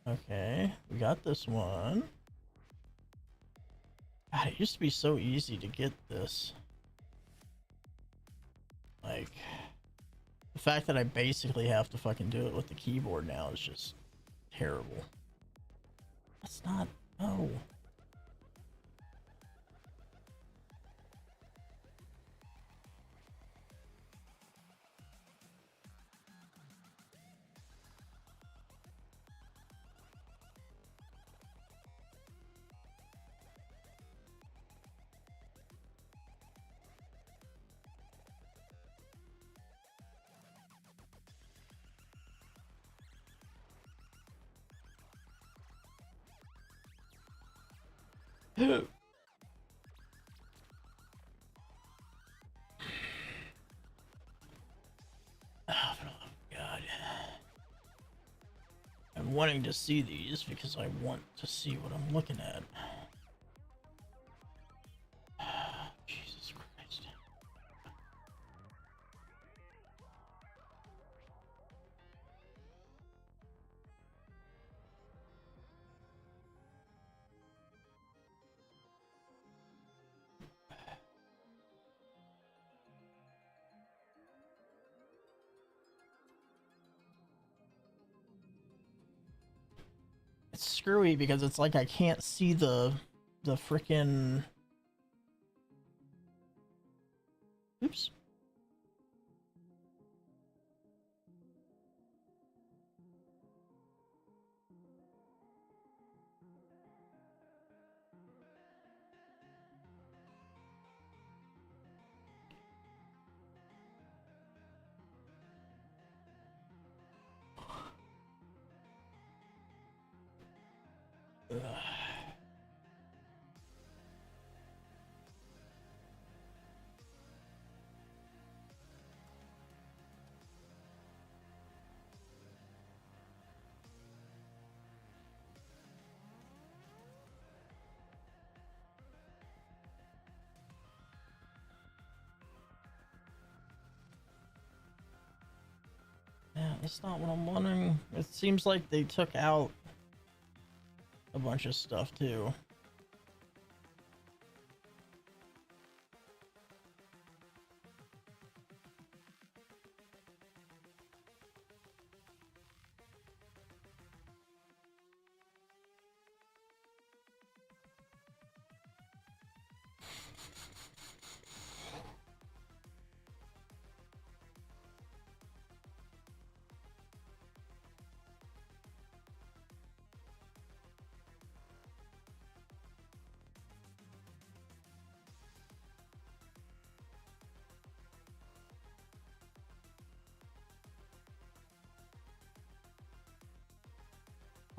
Okay, we got this one. God, it used to be so easy to get this. Like, the fact that I basically have to fucking do it with the keyboard now is just terrible. That's not... No. Oh, for the love of God. I'm wanting to see these because I want to see what I'm looking at. Jesus Christ. It's screwy because it's like I can't see the frickin'... Oops. Ugh. Yeah, that's not what I'm wondering. It seems like they took out a bunch of stuff too.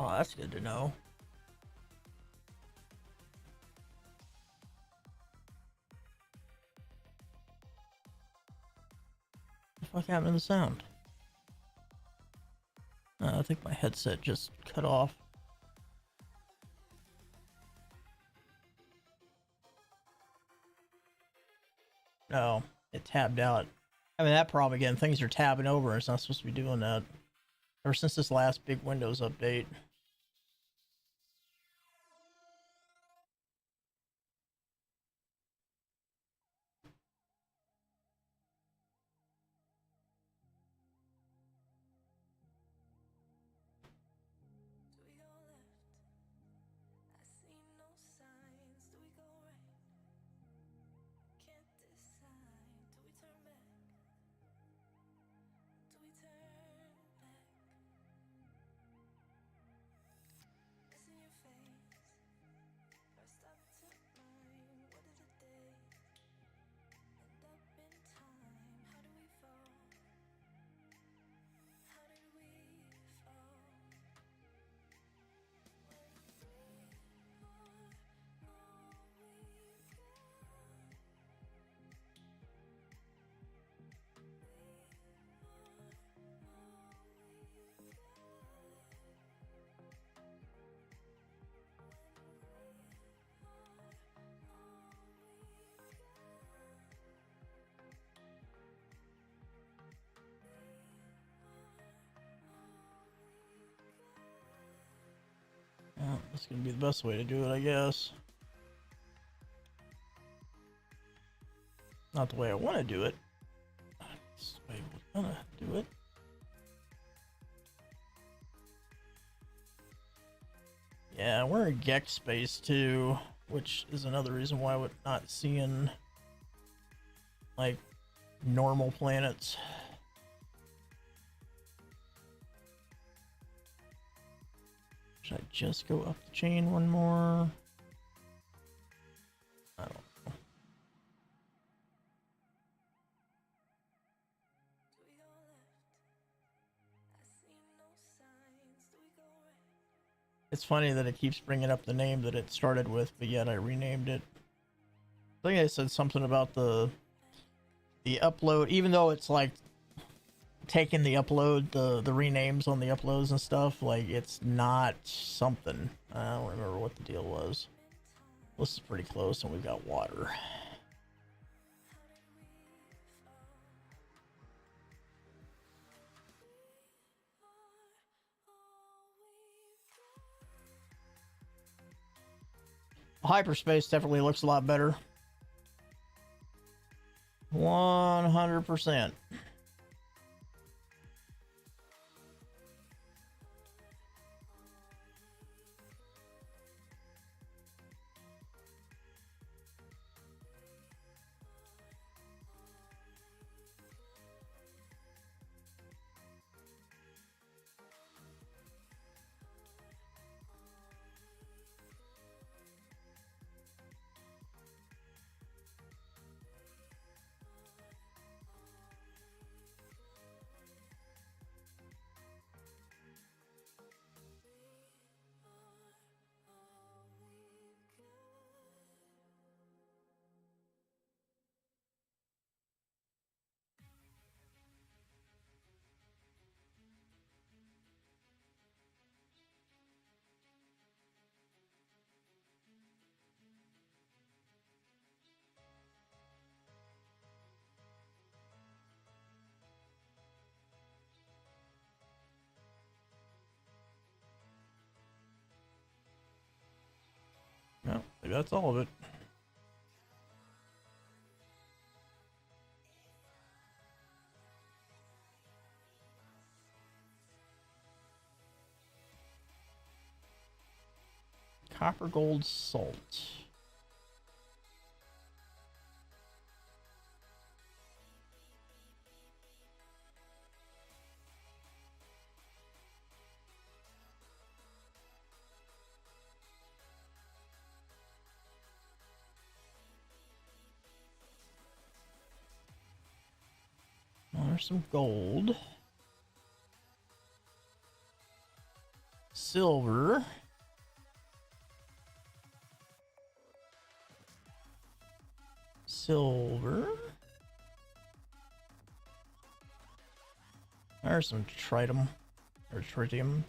Oh, that's good to know. What happened to the sound? I think my headset just cut off. No, it tabbed out. I mean, that problem again, things are tabbing over. It's not supposed to be doing that. Ever since this last big Windows update. Well, that's gonna be the best way to do it, I guess. Not the way I want to do it. That's the way we're gonna do it. Yeah, we're in GenX space too, which is another reason why we're not seeing like normal planets. Should I just go up the chain one more? I don't know. It's funny that it keeps bringing up the name that it started with, but yet I renamed it. I think I said something about the upload, even though it's like taking the upload, the renames on the uploads and stuff, like it's not something. I don't remember what the deal was. This is pretty close, and we've got water. Hyperspace definitely looks a lot better. 100%. No, maybe that's all of it. Copper gold salt. Well, there's some gold. silver. Silver. There's some tritium. Or tritium.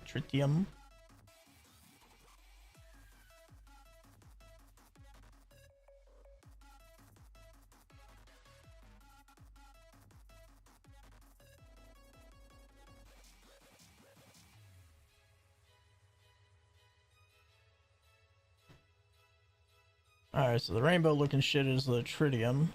Alright, so the rainbow looking shit is the tritium.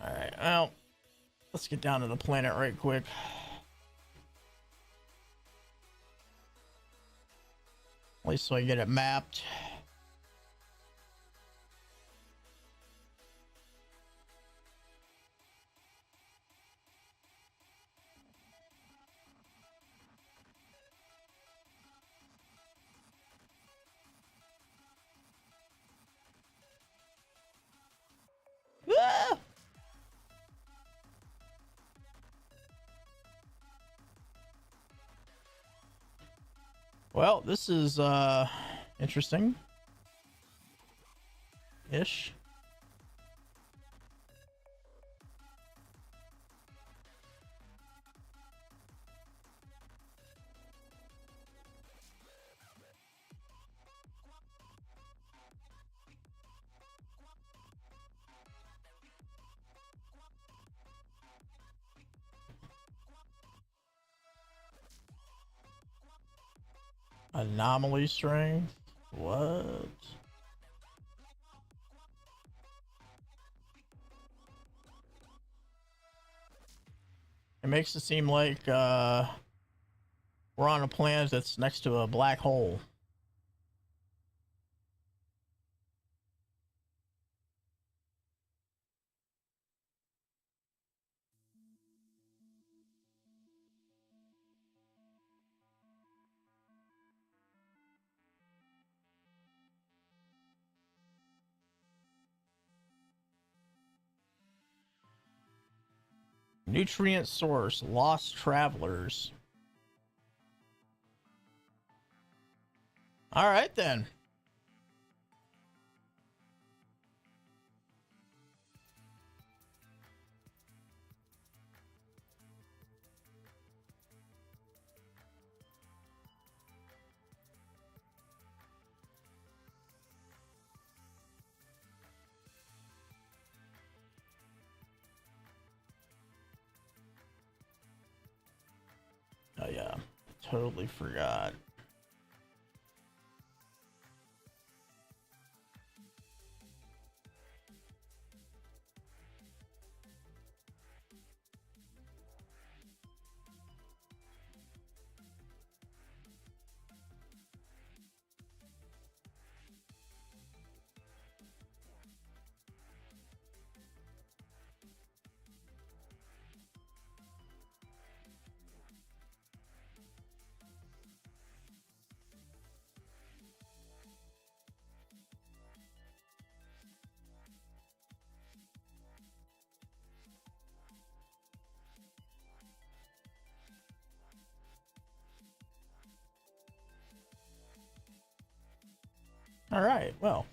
Alright, well, let's get down to the planet right quick. At least so I get it mapped. Ah! Well, this is interesting ish. Anomaly strength? What? It makes it seem like we're on a planet that's next to a black hole. Nutrient source, lost travelers. All right then. Oh yeah, totally forgot. All right, well.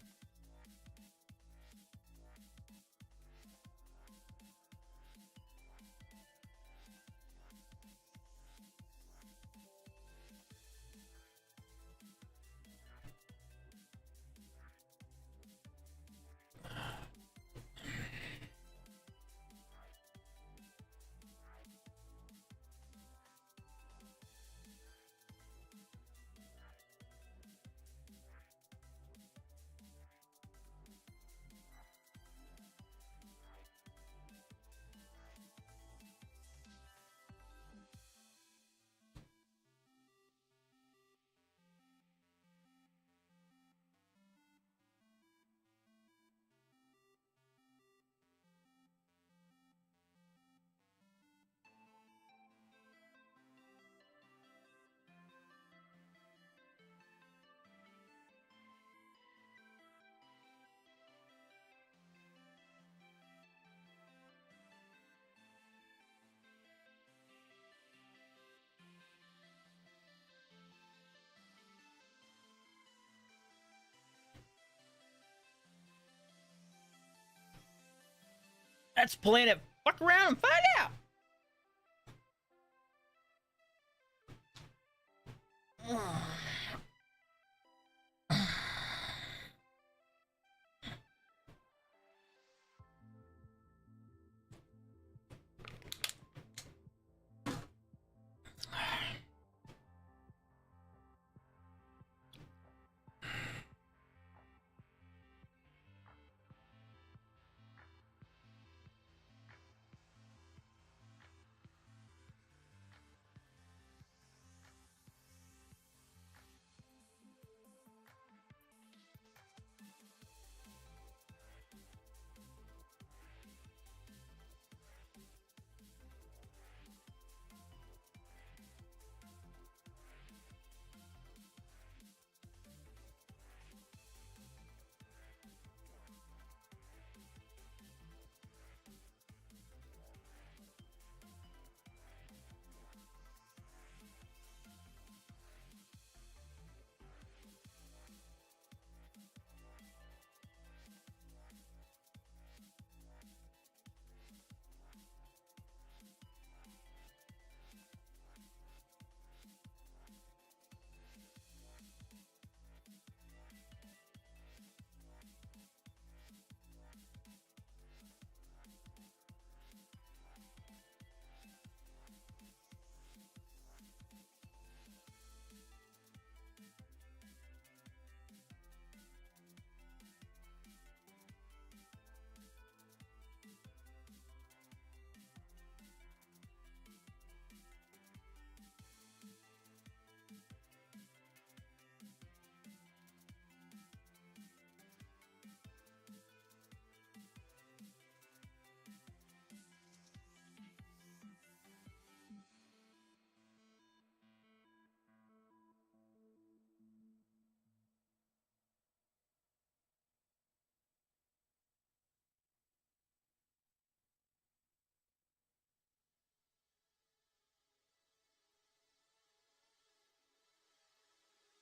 Let's plan it. Fuck around and find out.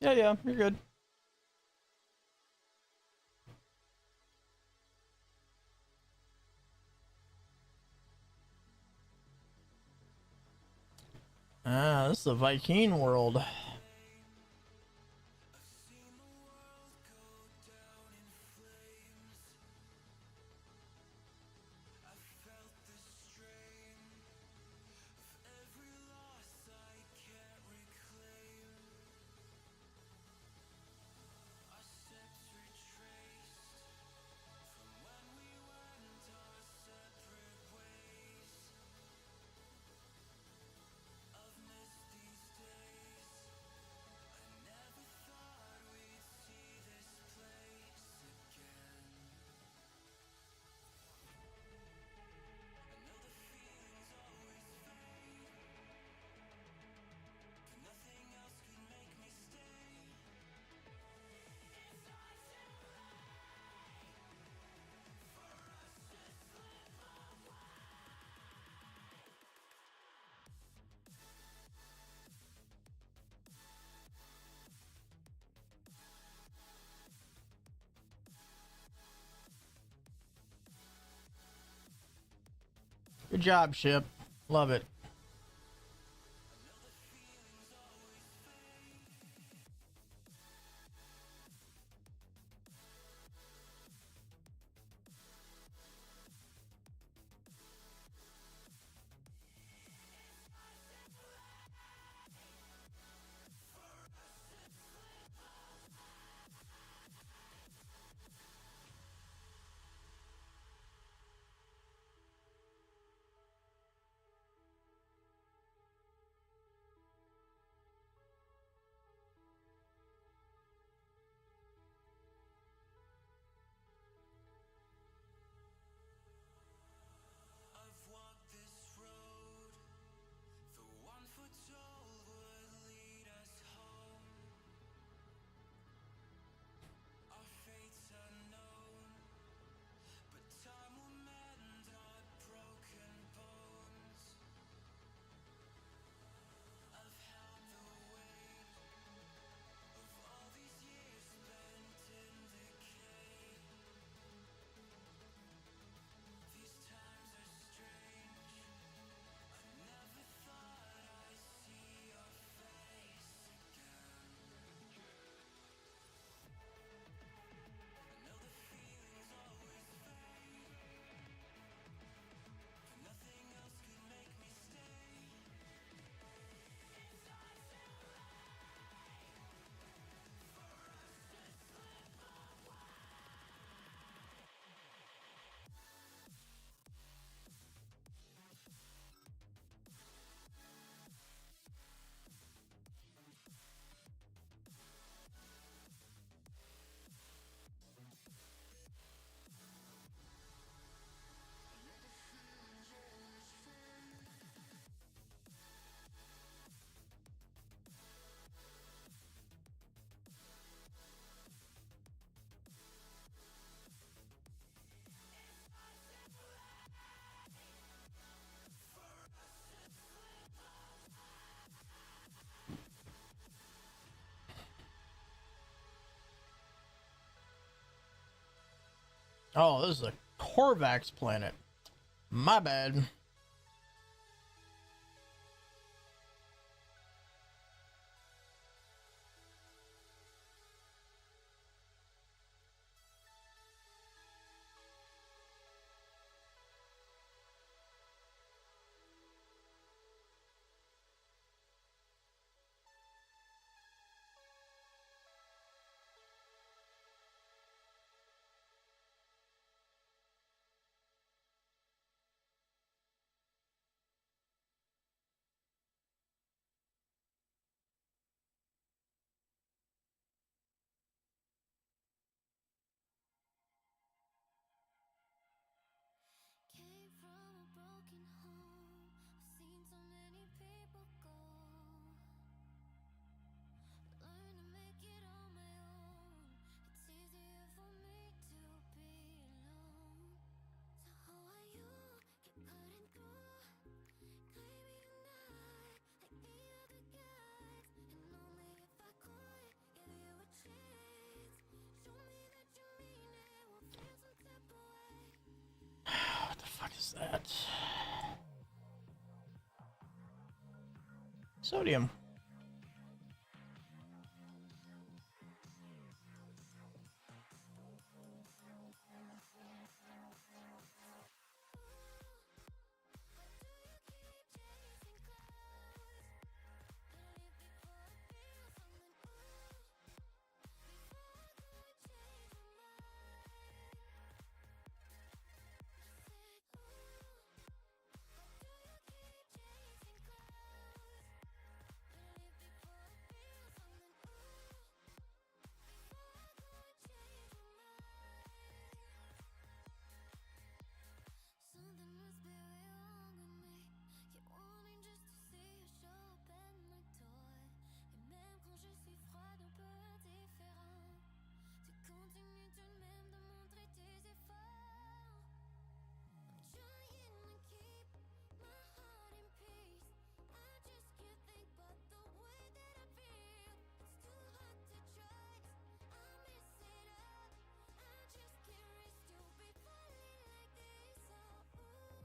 Yeah, you're good. Ah, this is the Viking world. Good job, Ship. Love it. Oh, this is a Korvax planet. My bad.
Came from a broken home. I've seen so many people go. Learn to make it on my own. It's easier for me to be alone. So how are you? Keep cutting through. Claiming you're not like the other guys. And only if I could give you a chance. Show me that you mean it. Won't feel some type of way.
What the fuck is that? Sodium. Something must be wrong with me. Keep wanting just to see you show up at my door. Et même quand je suis froide, un peu indifférent, tu continues tout de même de montrer tes efforts. I'm trying to keep my heart in peace. I just can't think but the way that I feel. It's too hard to trust. I miss it all. I just can't risk to be falling like this. Oh, ooh.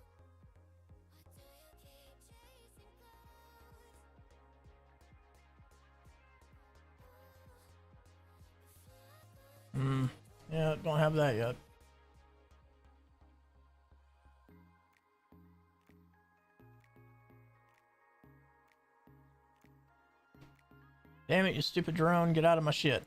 Why do you keep chasing clouds? Yeah, don't have that yet. Damn it, you stupid drone, get out of my shit.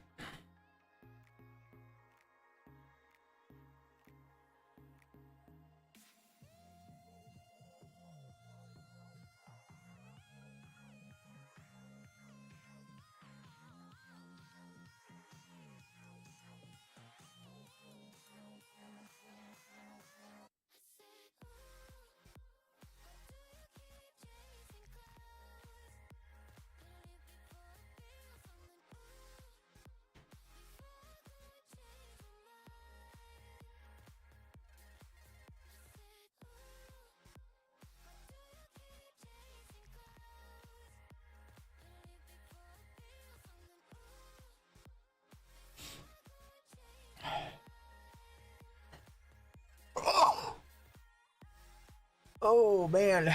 Oh man.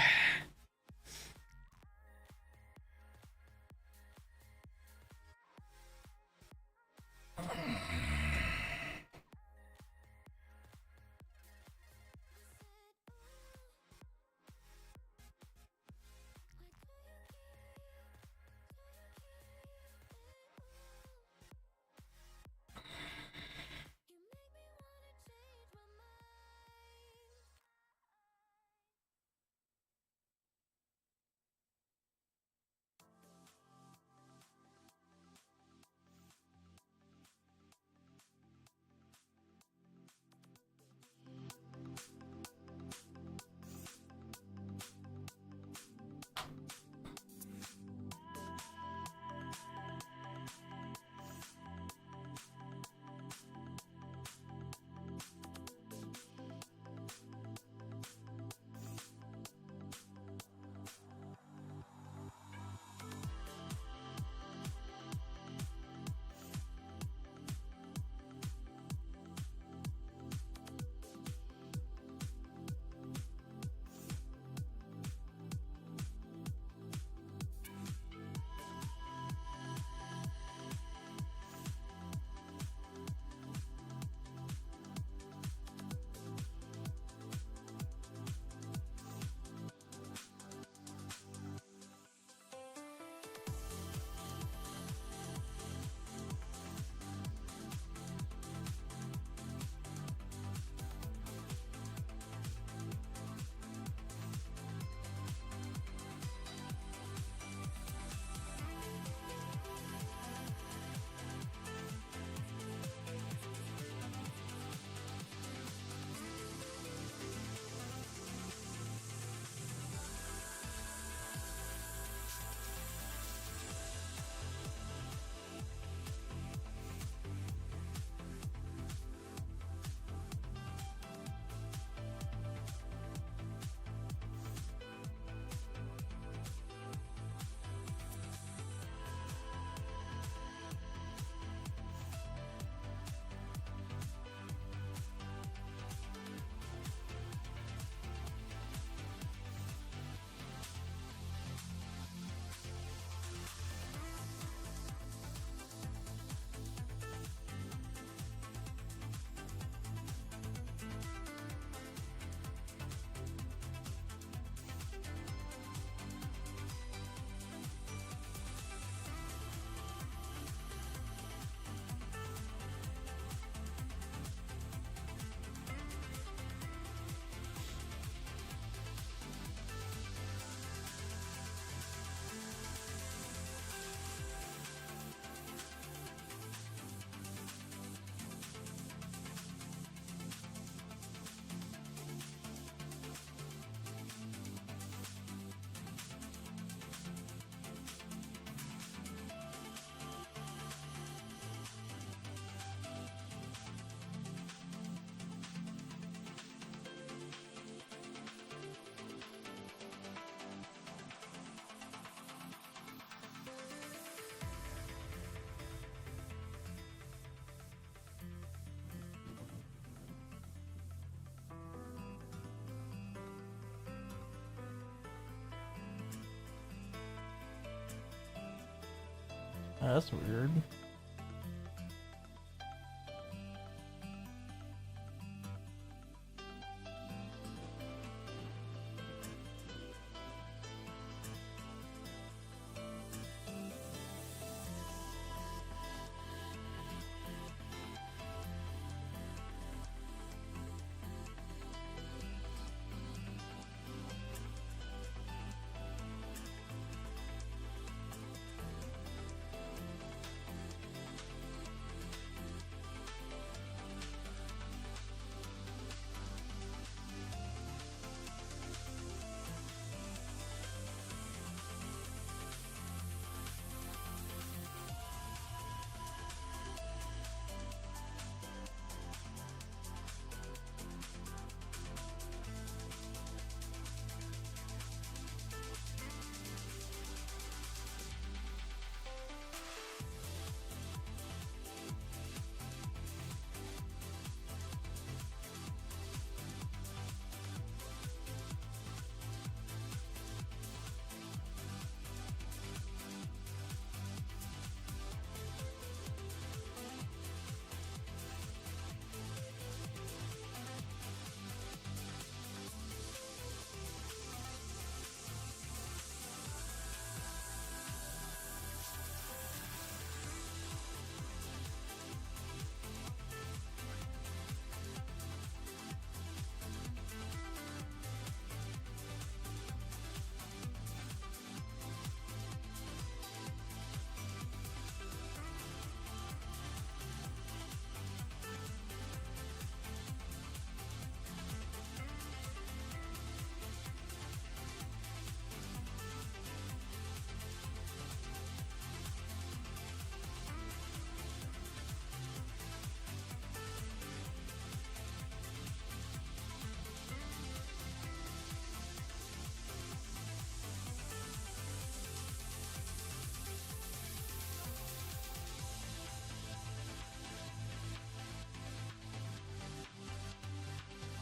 That's weird.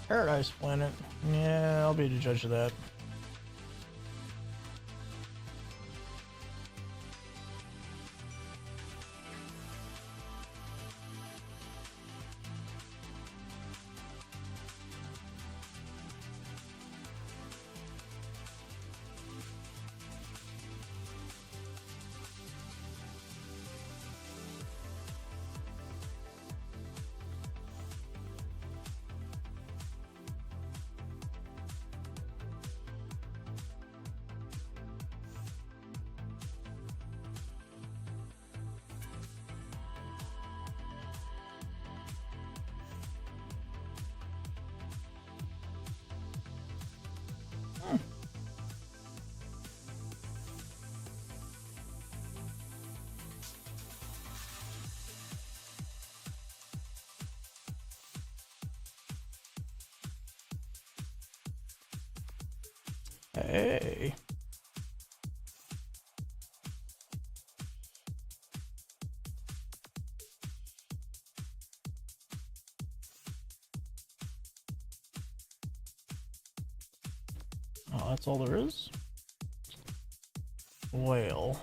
Paradise Planet. Yeah, I'll be the judge of that. Hey. Oh, that's all there is? Well.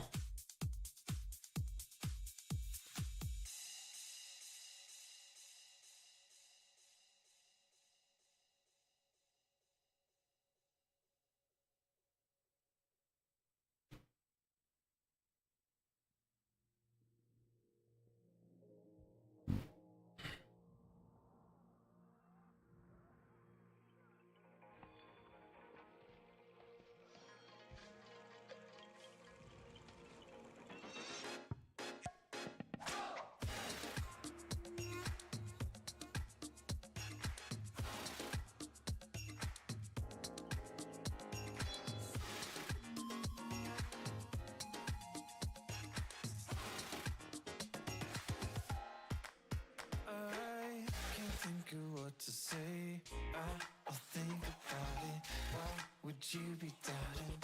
Think of what to say. I'll think about it. Why would you be doubting?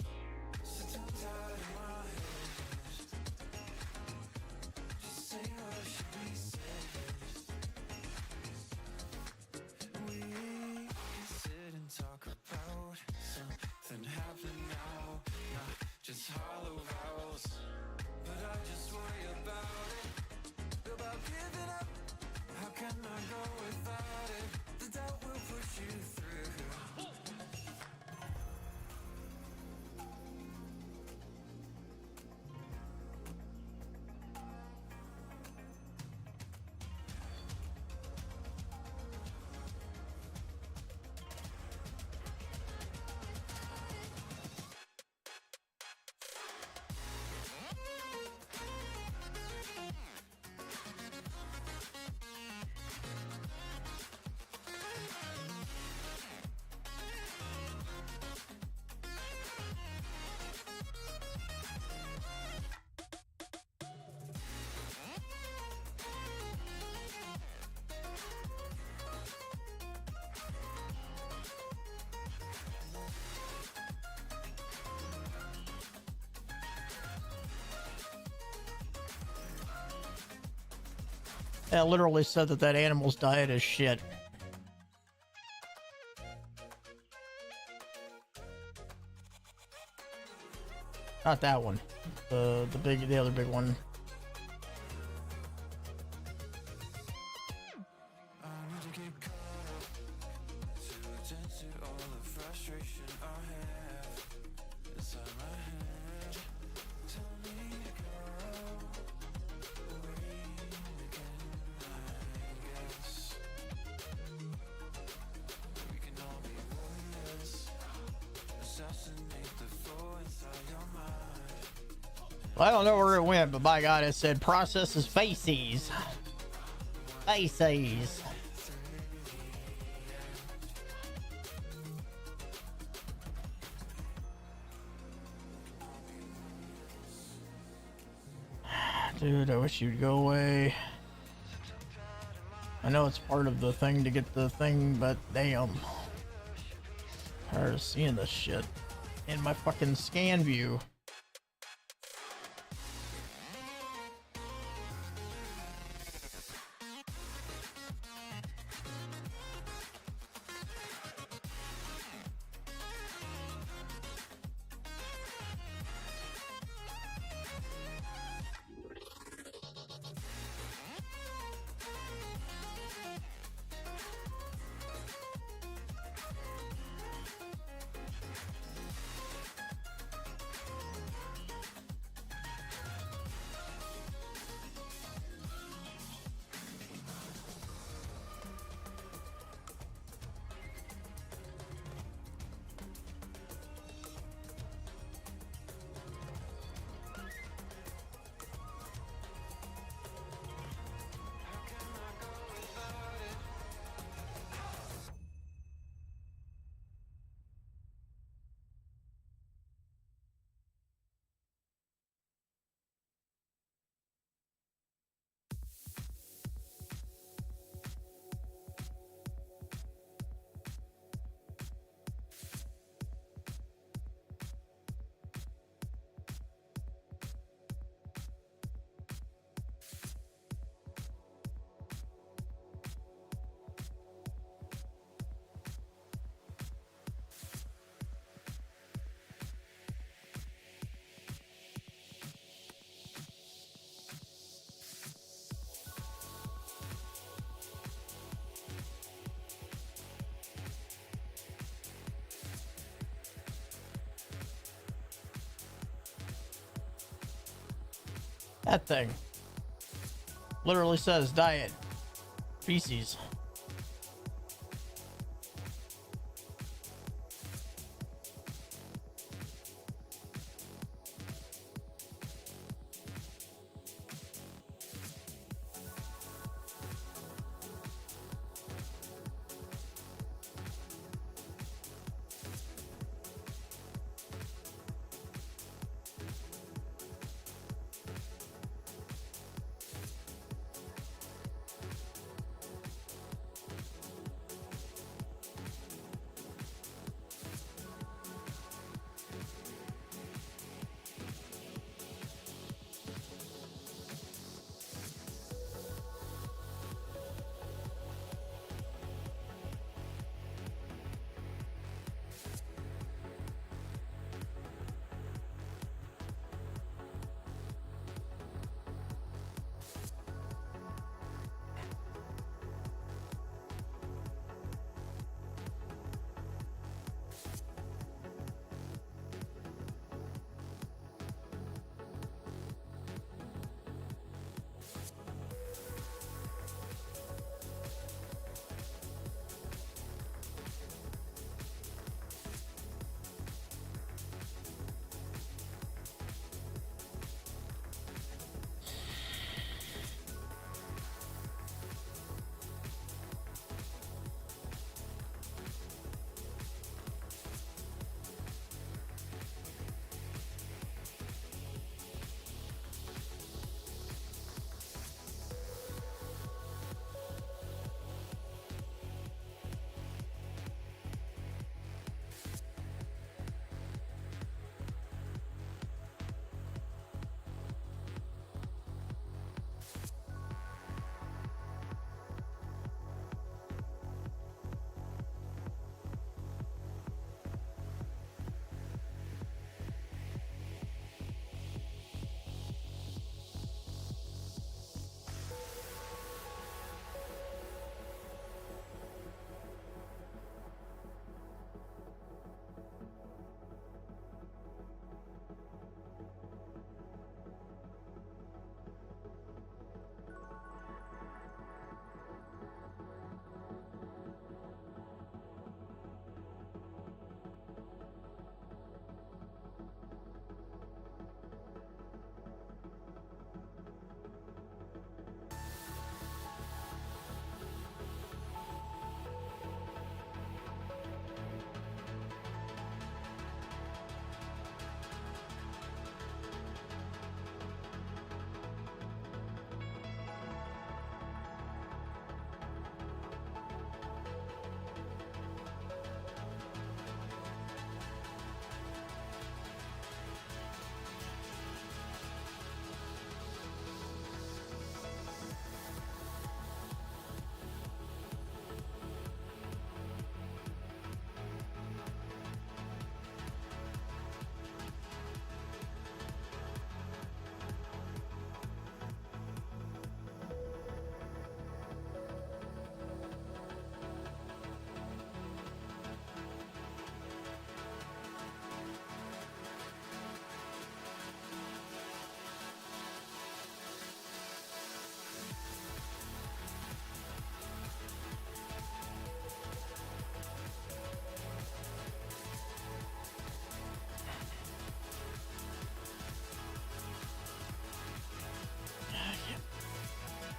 Such a doubt in my head. Just say what should be said. We can sit and talk about something happening now, not just hollow vows. But I just worry about
It literally said that that animal's diet is shit. Not that one. The other big one. Well, I don't know where it went, but by God, it said processes faces. Faces. Dude, I wish you'd go away. I know it's part of the thing to get the thing, but damn. Tired of seeing this shit in my fucking scan view. That thing literally says diet feces.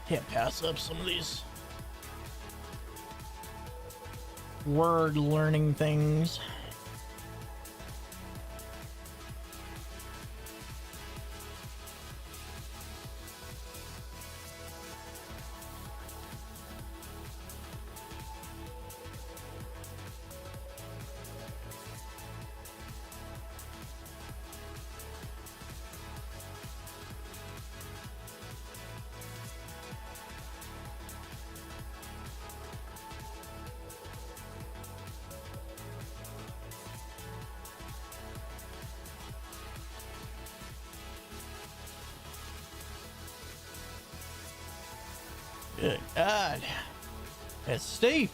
Can't pass up some of these word learning things. Good God. It's steep.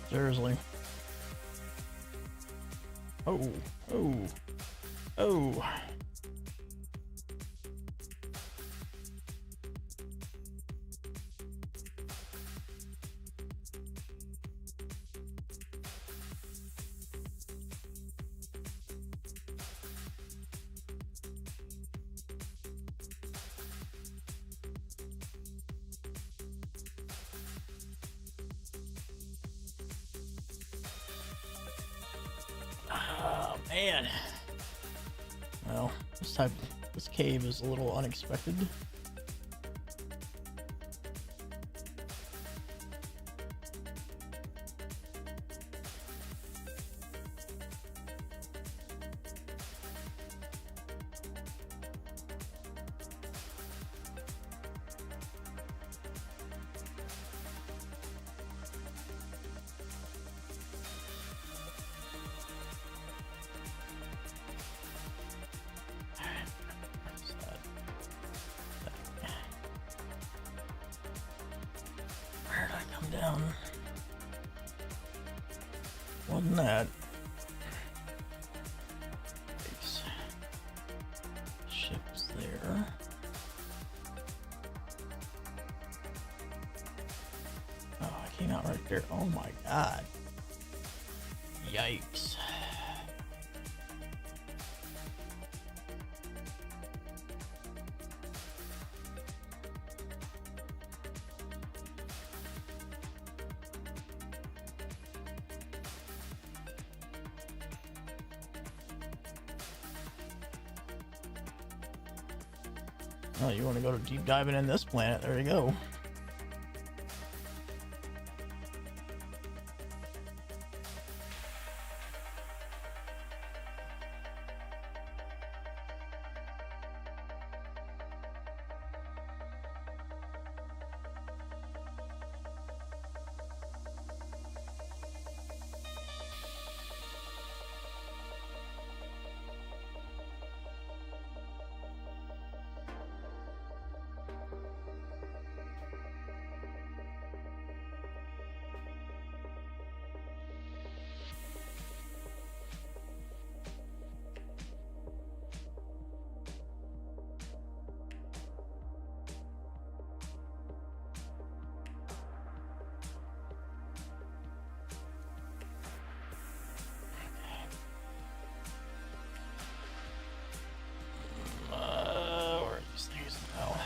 Seriously. Oh, oh, oh. man. Well, this cave is a little unexpected. Where did I come down? Wasn't that? Base. Ships there. Oh, I came out right there. Oh my god. Yikes. Oh, you want to go to deep diving in this planet? There you go. Where are these things now?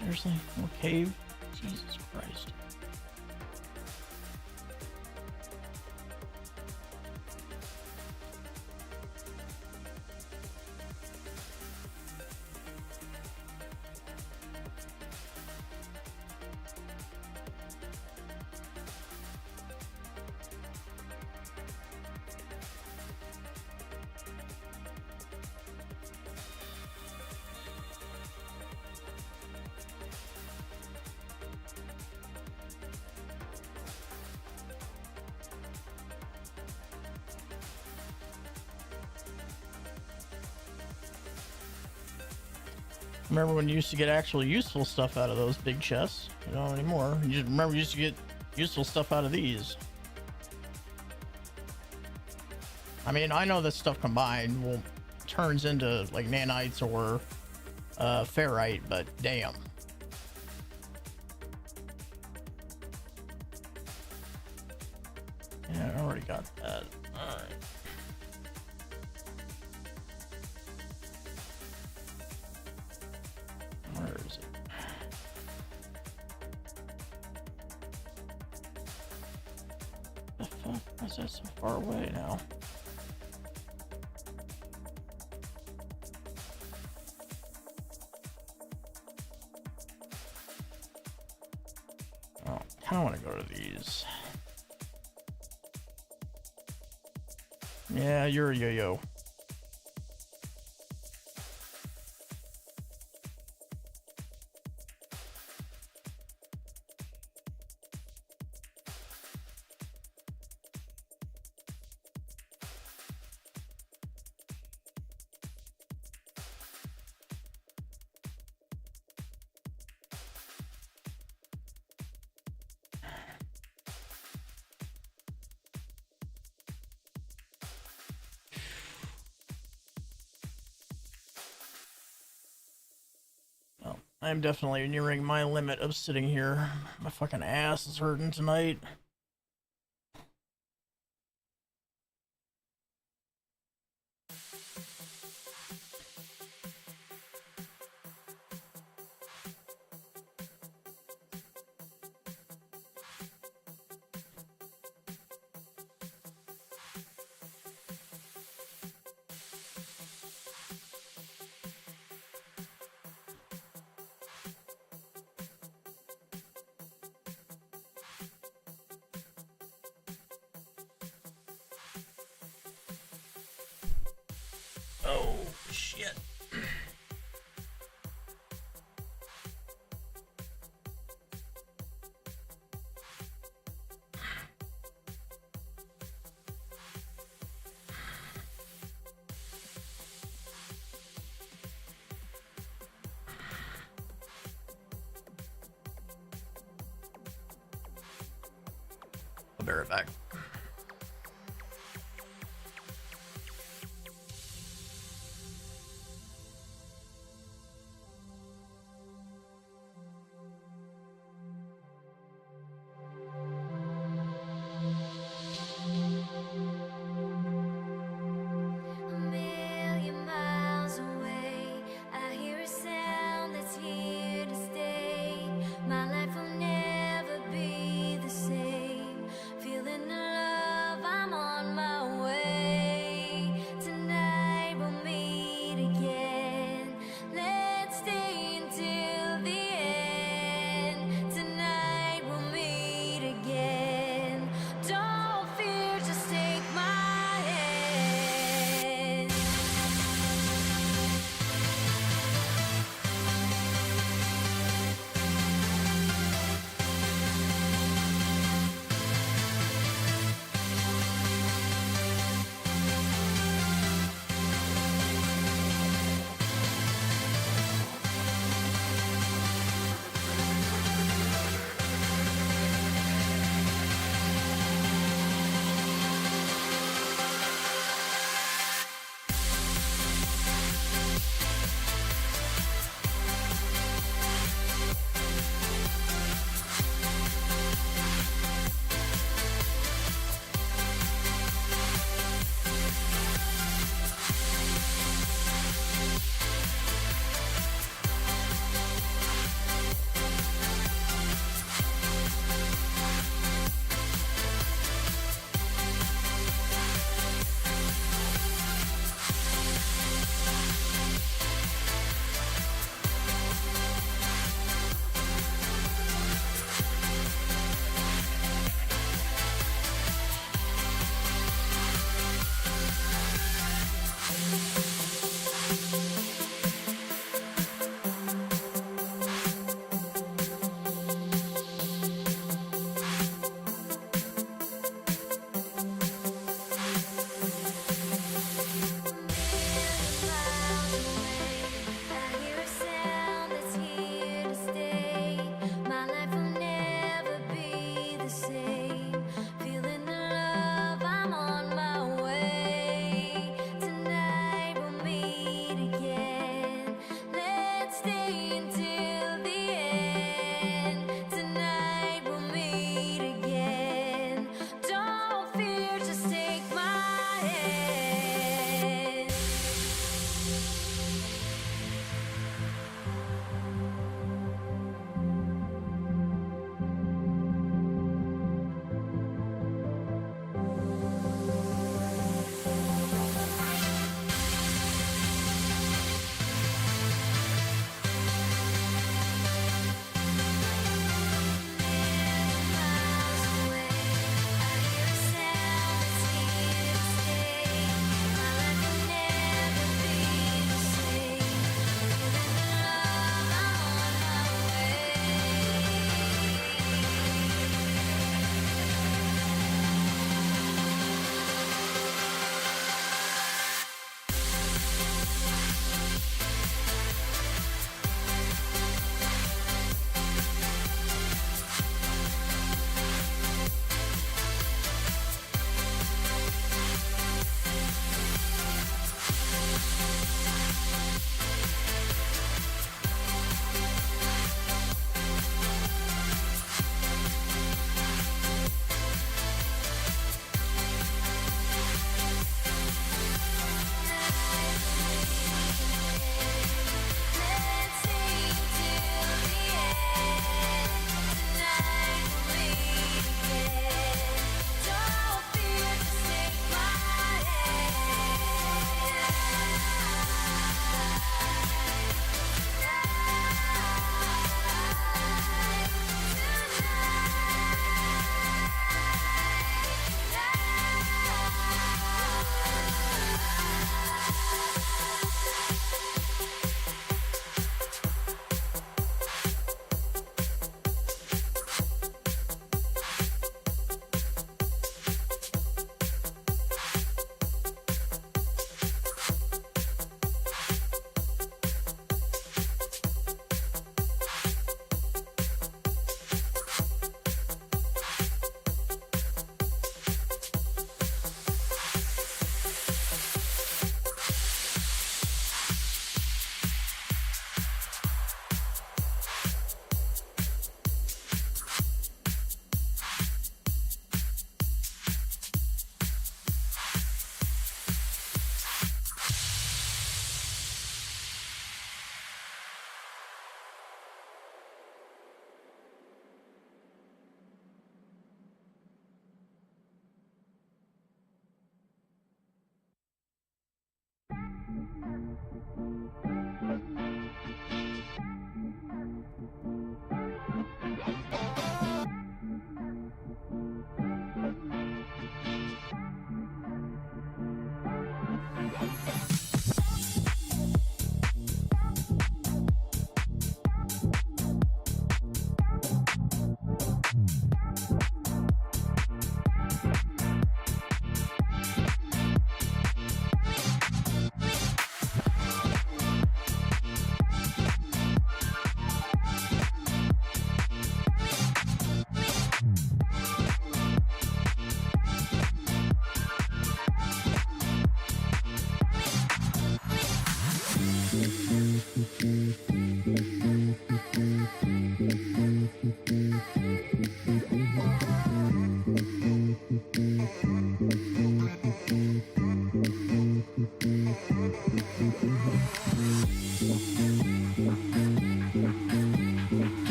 Seriously? No cave? Jesus Christ. Remember when you used to get actual useful stuff out of those big chests? You don't anymore. You just remember you used to get useful stuff out of these. I mean, I know that stuff combined turns into like nanites or ferrite, but damn. Yeah, I already got that. All right. Where is it? The fuck? Why is that so far away now? games. Yeah, you're a yo-yo. I'm definitely nearing my limit of sitting here. My fucking ass is hurting tonight. Oh, shit. I'll be right back.
A million miles away, I hear a sound that's here to stay. My life will never be the same. Feeling the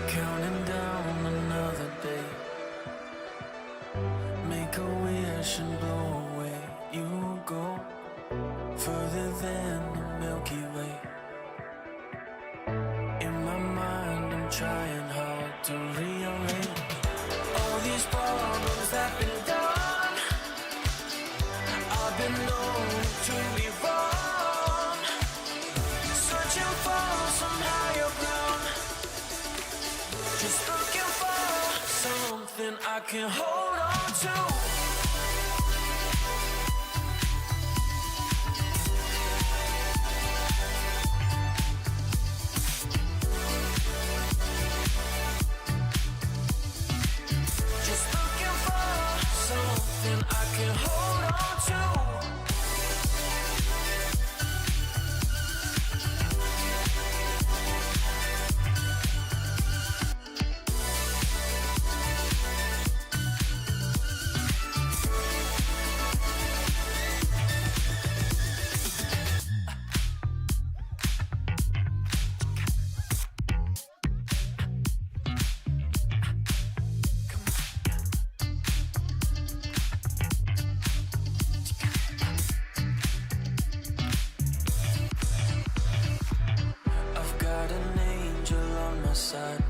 Counting down another day. Make a wish and blow away. You go further than the Milky Way. In my mind, I'm trying hard to rearrange all these problems that been done. I've been known to be wrong, searching for some higher ground. Just looking for something I can hold on to. Just looking for something I can hold on to. side,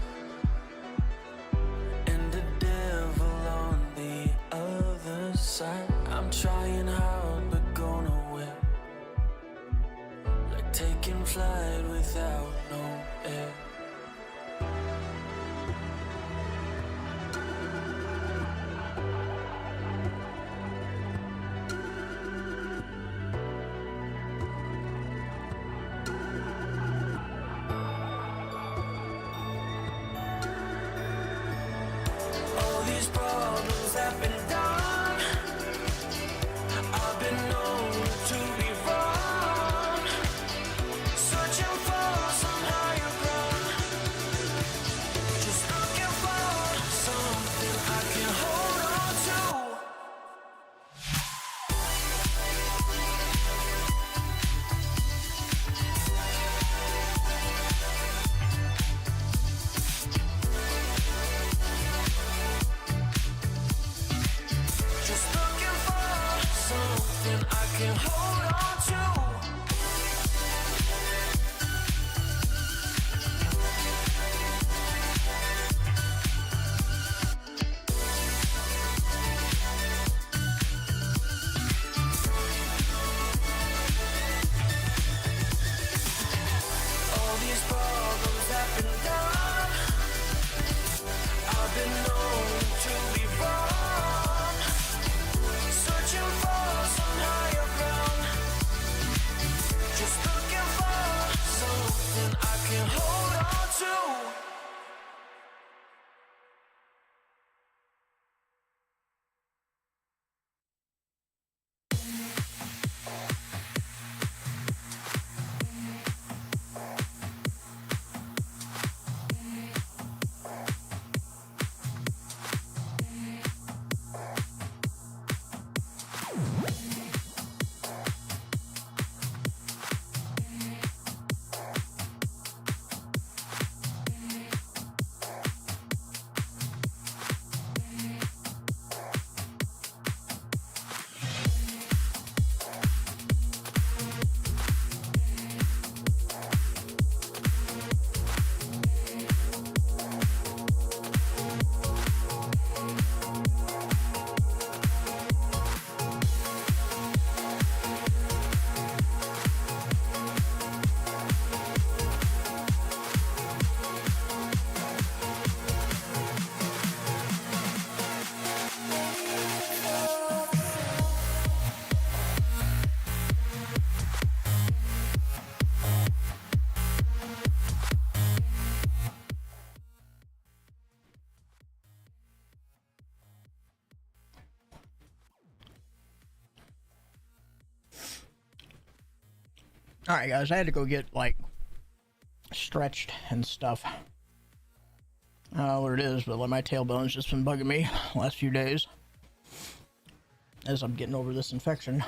and the devil on the other side. I'm trying hard but go nowhere, like taking flight without no air. All these problems have been done, I've been known to be wrong, searching for some higher ground, just looking for something I can hold on to. Just looking for something I can hold on to. All these problems have been done, I've been known to be wrong, searching for some higher ground, just looking for something I can hold on to.
All right, guys, I had to go get like stretched and stuff. I don't know what it is, but like my tailbone's just been bugging me the last few days as I'm getting over this infection.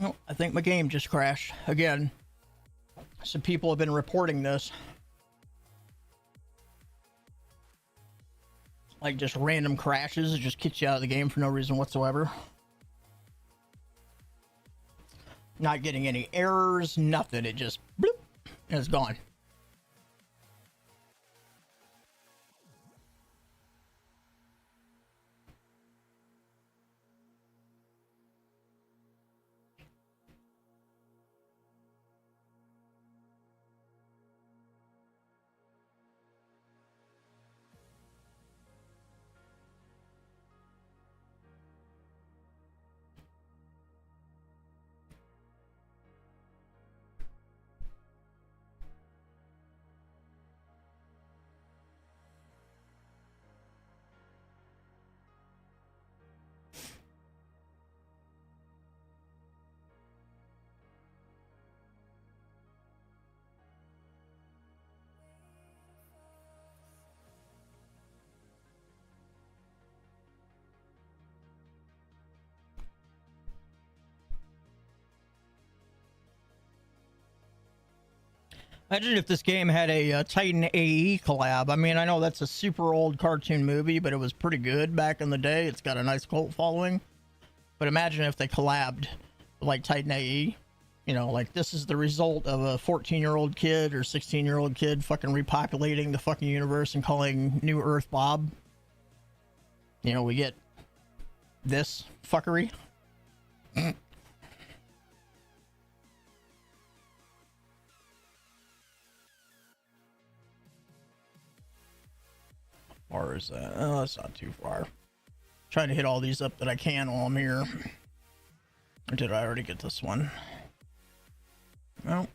Oh, I think my game just crashed again. Some people have been reporting this. Like just random crashes, it just kicks you out of the game for no reason whatsoever. Not getting any errors, nothing. It just bloop, and it's gone. Imagine if this game had a Titan AE collab. I mean, I know that's a super old cartoon movie, but it was pretty good back in the day. It's got a nice cult following. But imagine if they collabed with, like, Titan AE. You know, like this is the result of a 14-year-old kid or 16-year-old kid fucking repopulating the fucking universe and calling New Earth Bob. You know, we get this fuckery. Or is that? Oh, that's not too far. Trying to hit all these up that I can while I'm here. Or did I already get this one? No.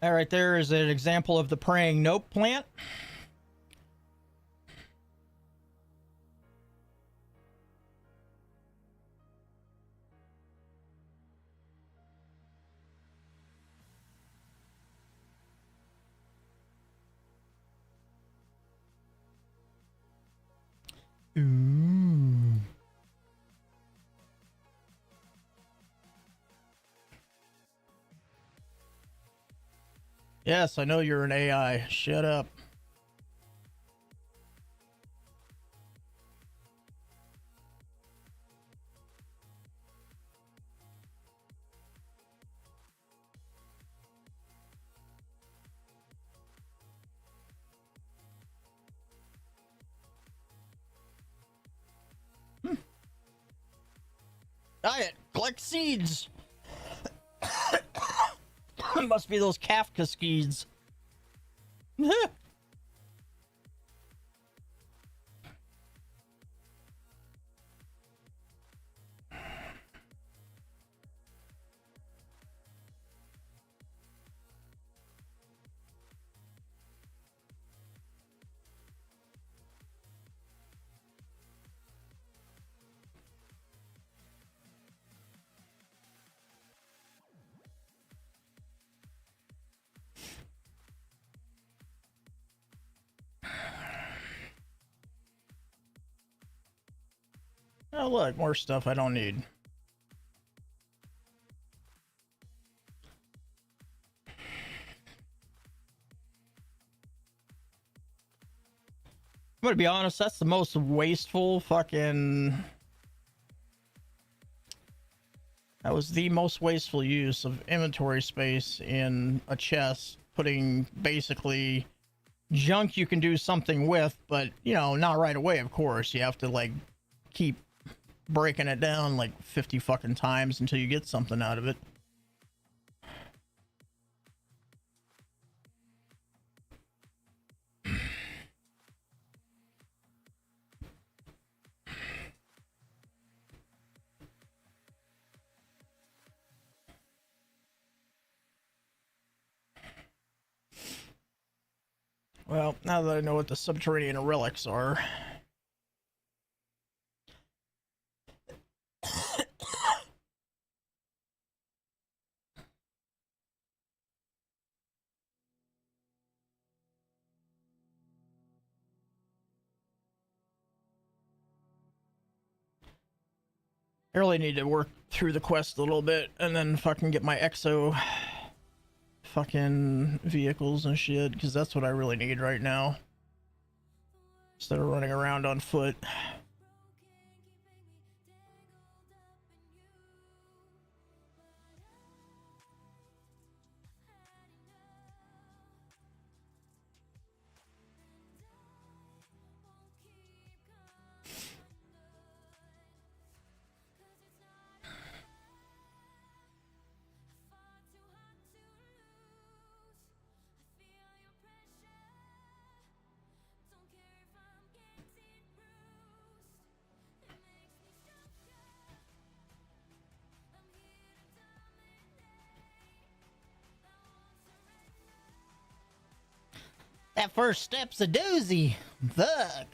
That right there is an example of the praying nope plant. Ooh. Yes, I know you're an AI. Shut up. Diet. Collect seeds. Must be those Kafka seeds. Oh, look, more stuff I don't need. I'm gonna be honest, that's the most wasteful fucking... That was the most wasteful use of inventory space in a chest, putting basically junk you can do something with, but, you know, not right away, of course. You have to, like, keep breaking it down like 50 fucking times until you get something out of it. Well, now that I know what the subterranean relics are. I really need to work through the quest a little bit and then fucking get my exo fucking vehicles and shit, because that's what I really need right now. Instead of running around on foot. That first step's a doozy. Fuck.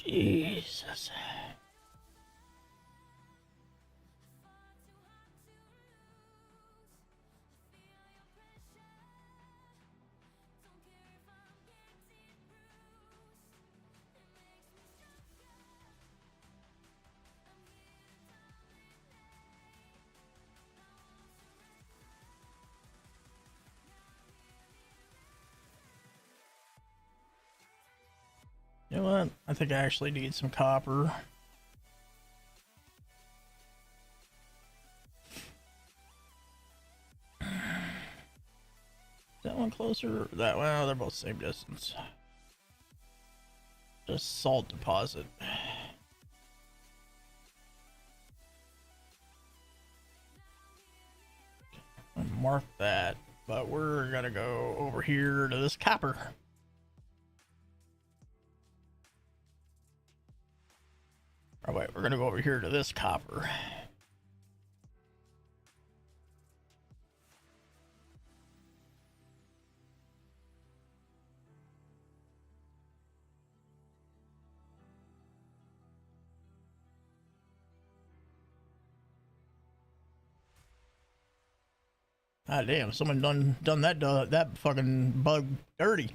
Jesus. You know what? I think I actually need some copper. Is that one closer? That one? Oh, they're both the same distance. Just salt deposit. I'll mark that, but we're gonna go over here to this copper. Oh wait, we're gonna go over here to this copper. Ah damn, someone done that fucking bug dirty.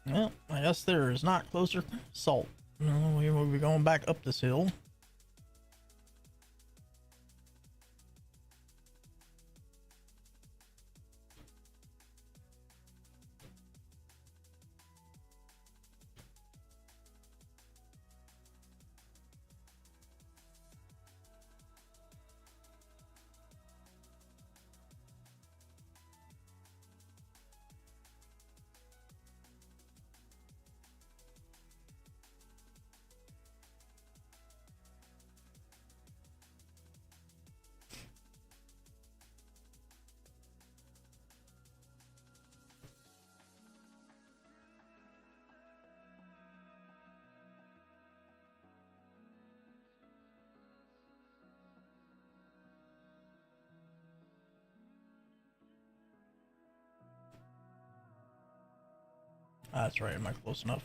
Well, I guess there is not closer salt. No, we will be going back up this hill. That's right. Am I close enough?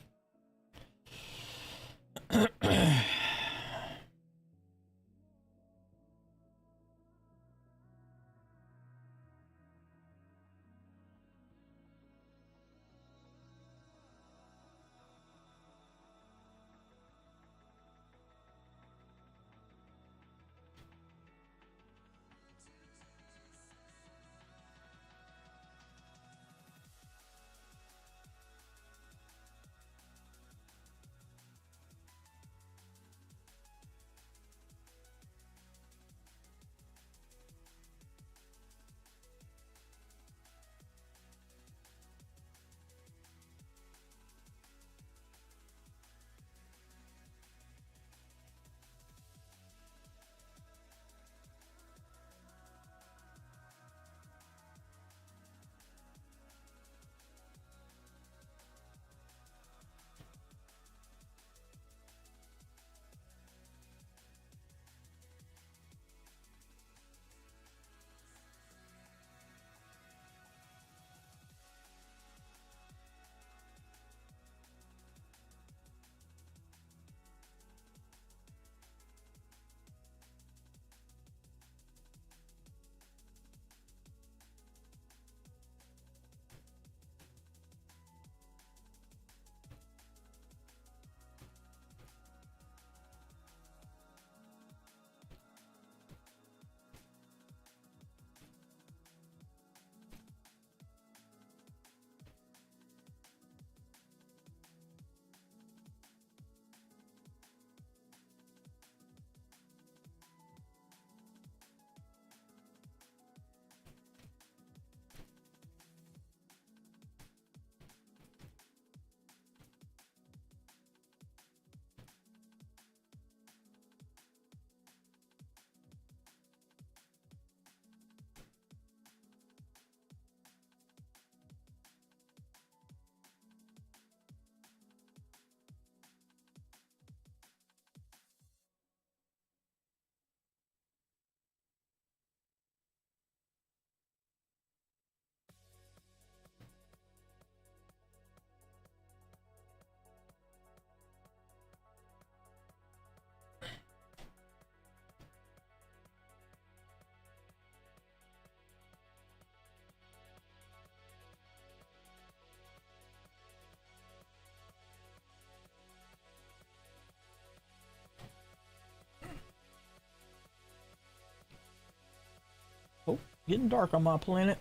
Oh, getting dark on my planet.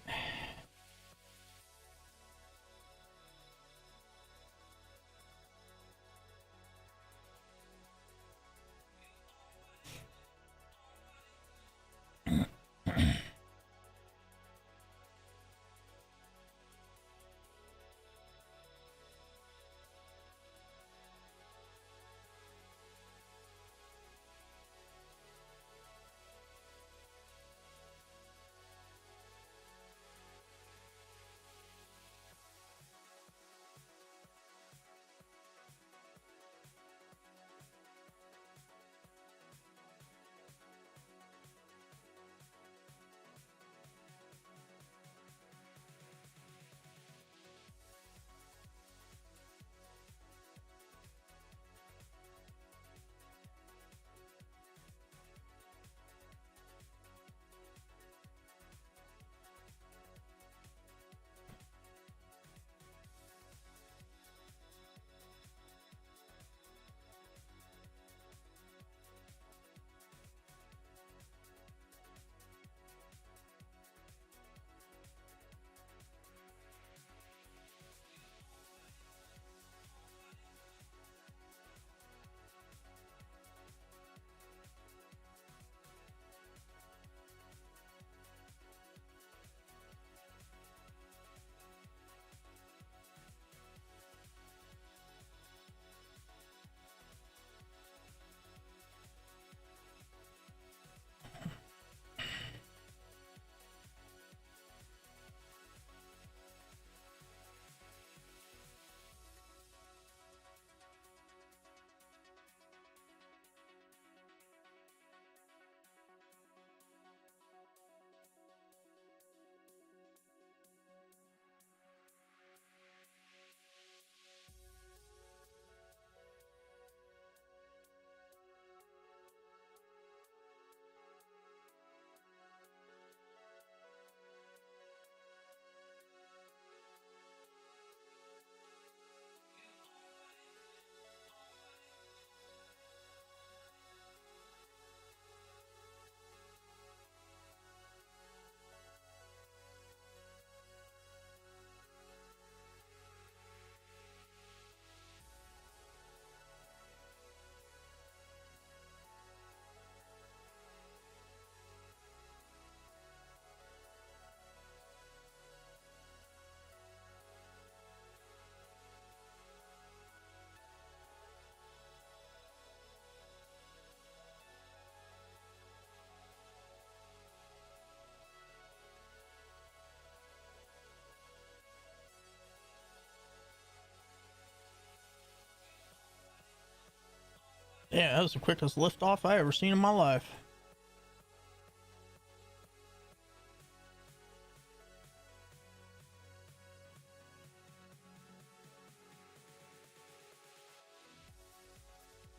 Yeah, that was the quickest liftoff I ever seen in my life.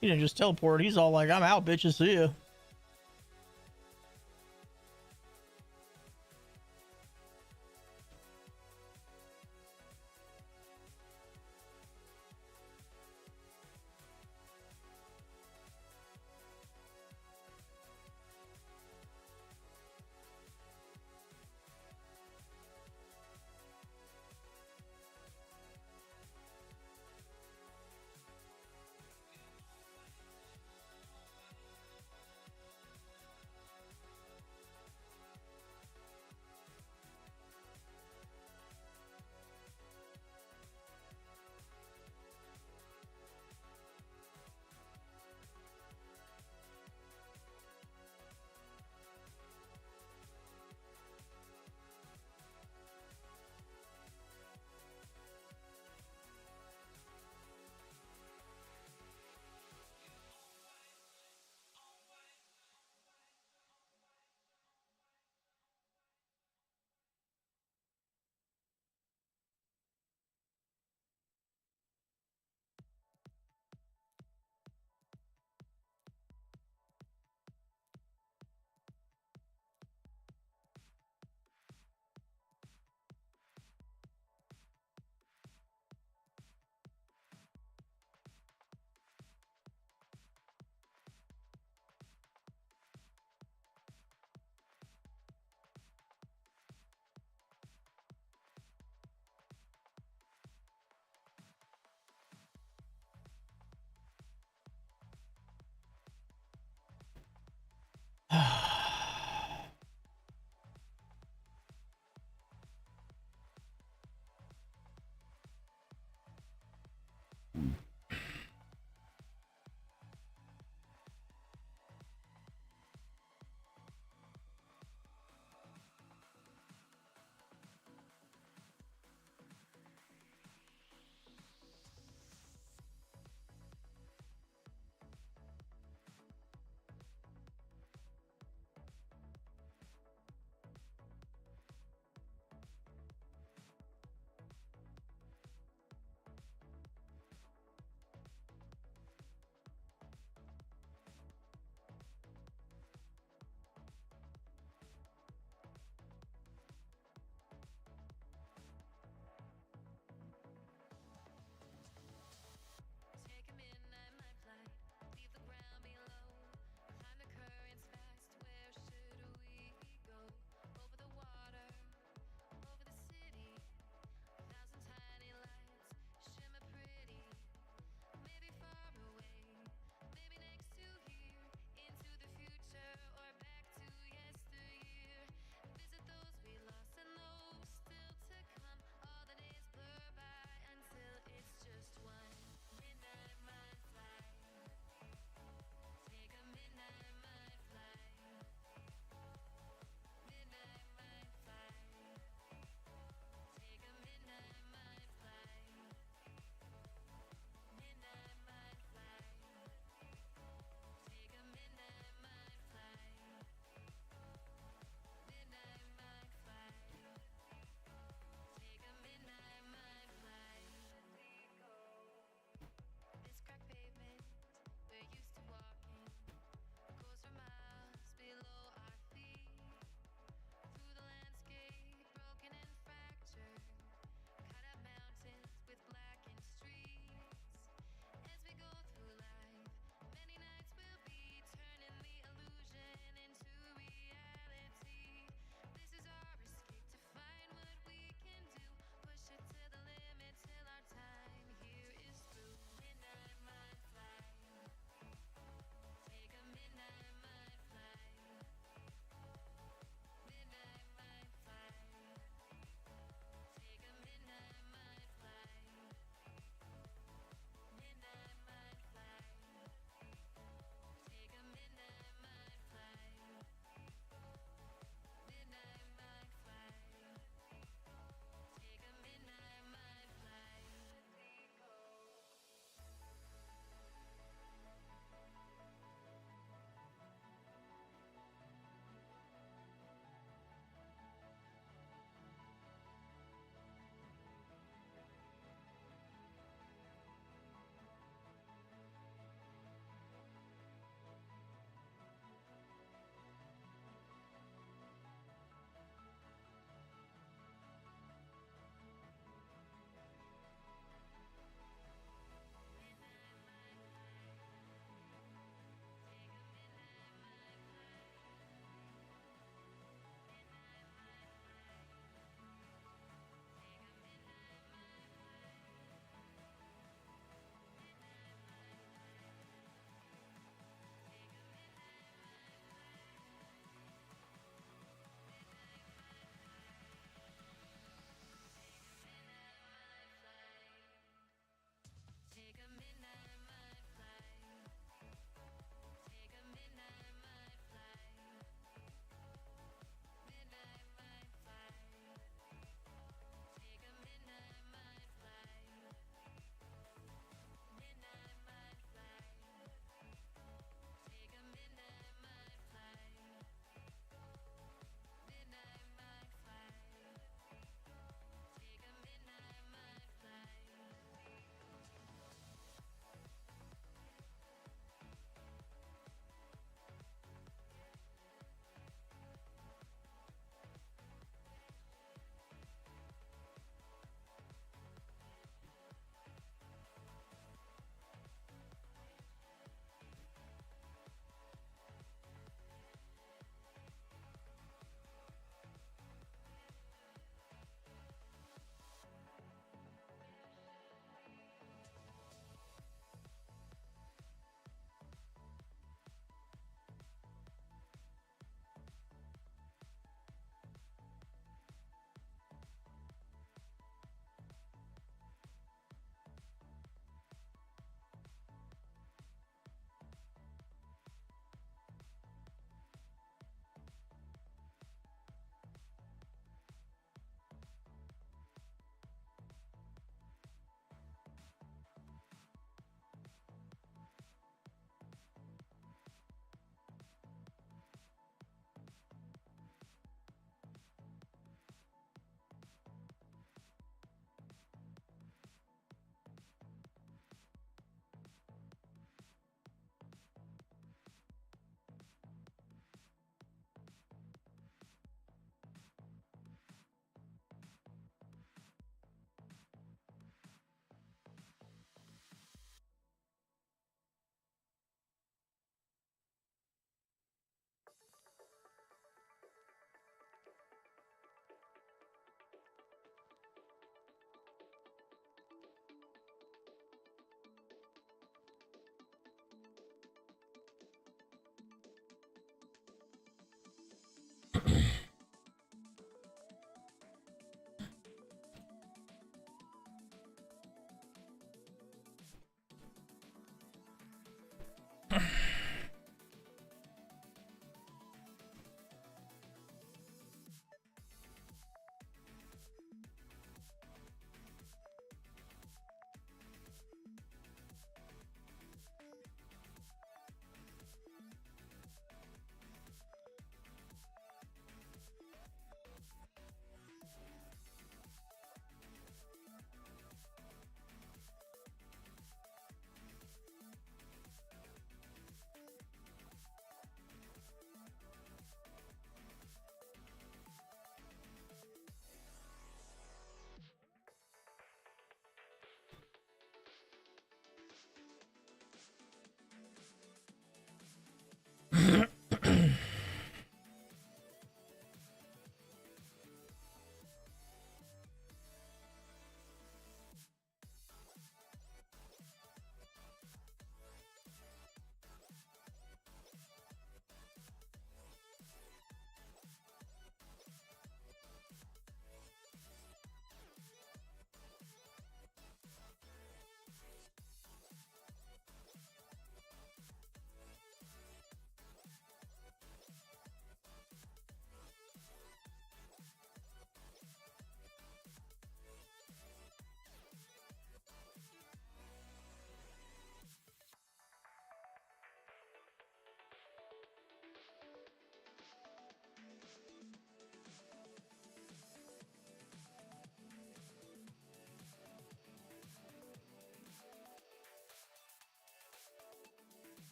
He didn't just teleport. He's all like, I'm out, bitches. See ya.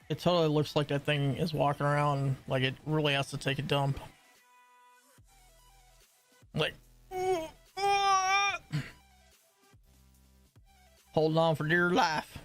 It totally looks like that thing is walking around like it really has to take a dump. Like, holding on for dear life.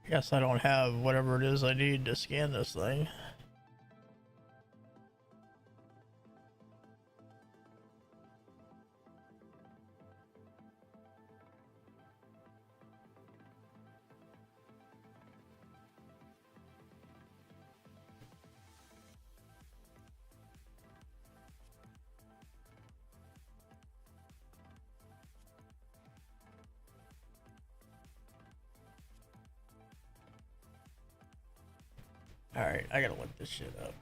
Guess I don't have whatever it is I need to scan this thing. Alright, I gotta look this shit up.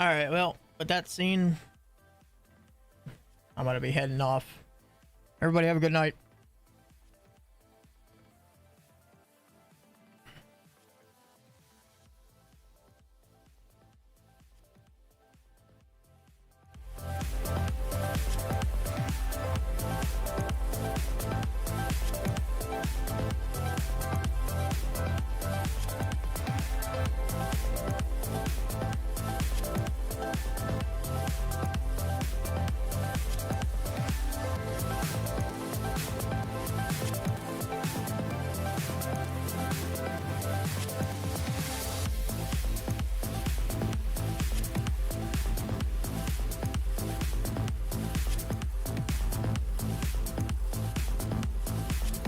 All right, well, with that scene, I'm gonna be heading off. Everybody have a good night.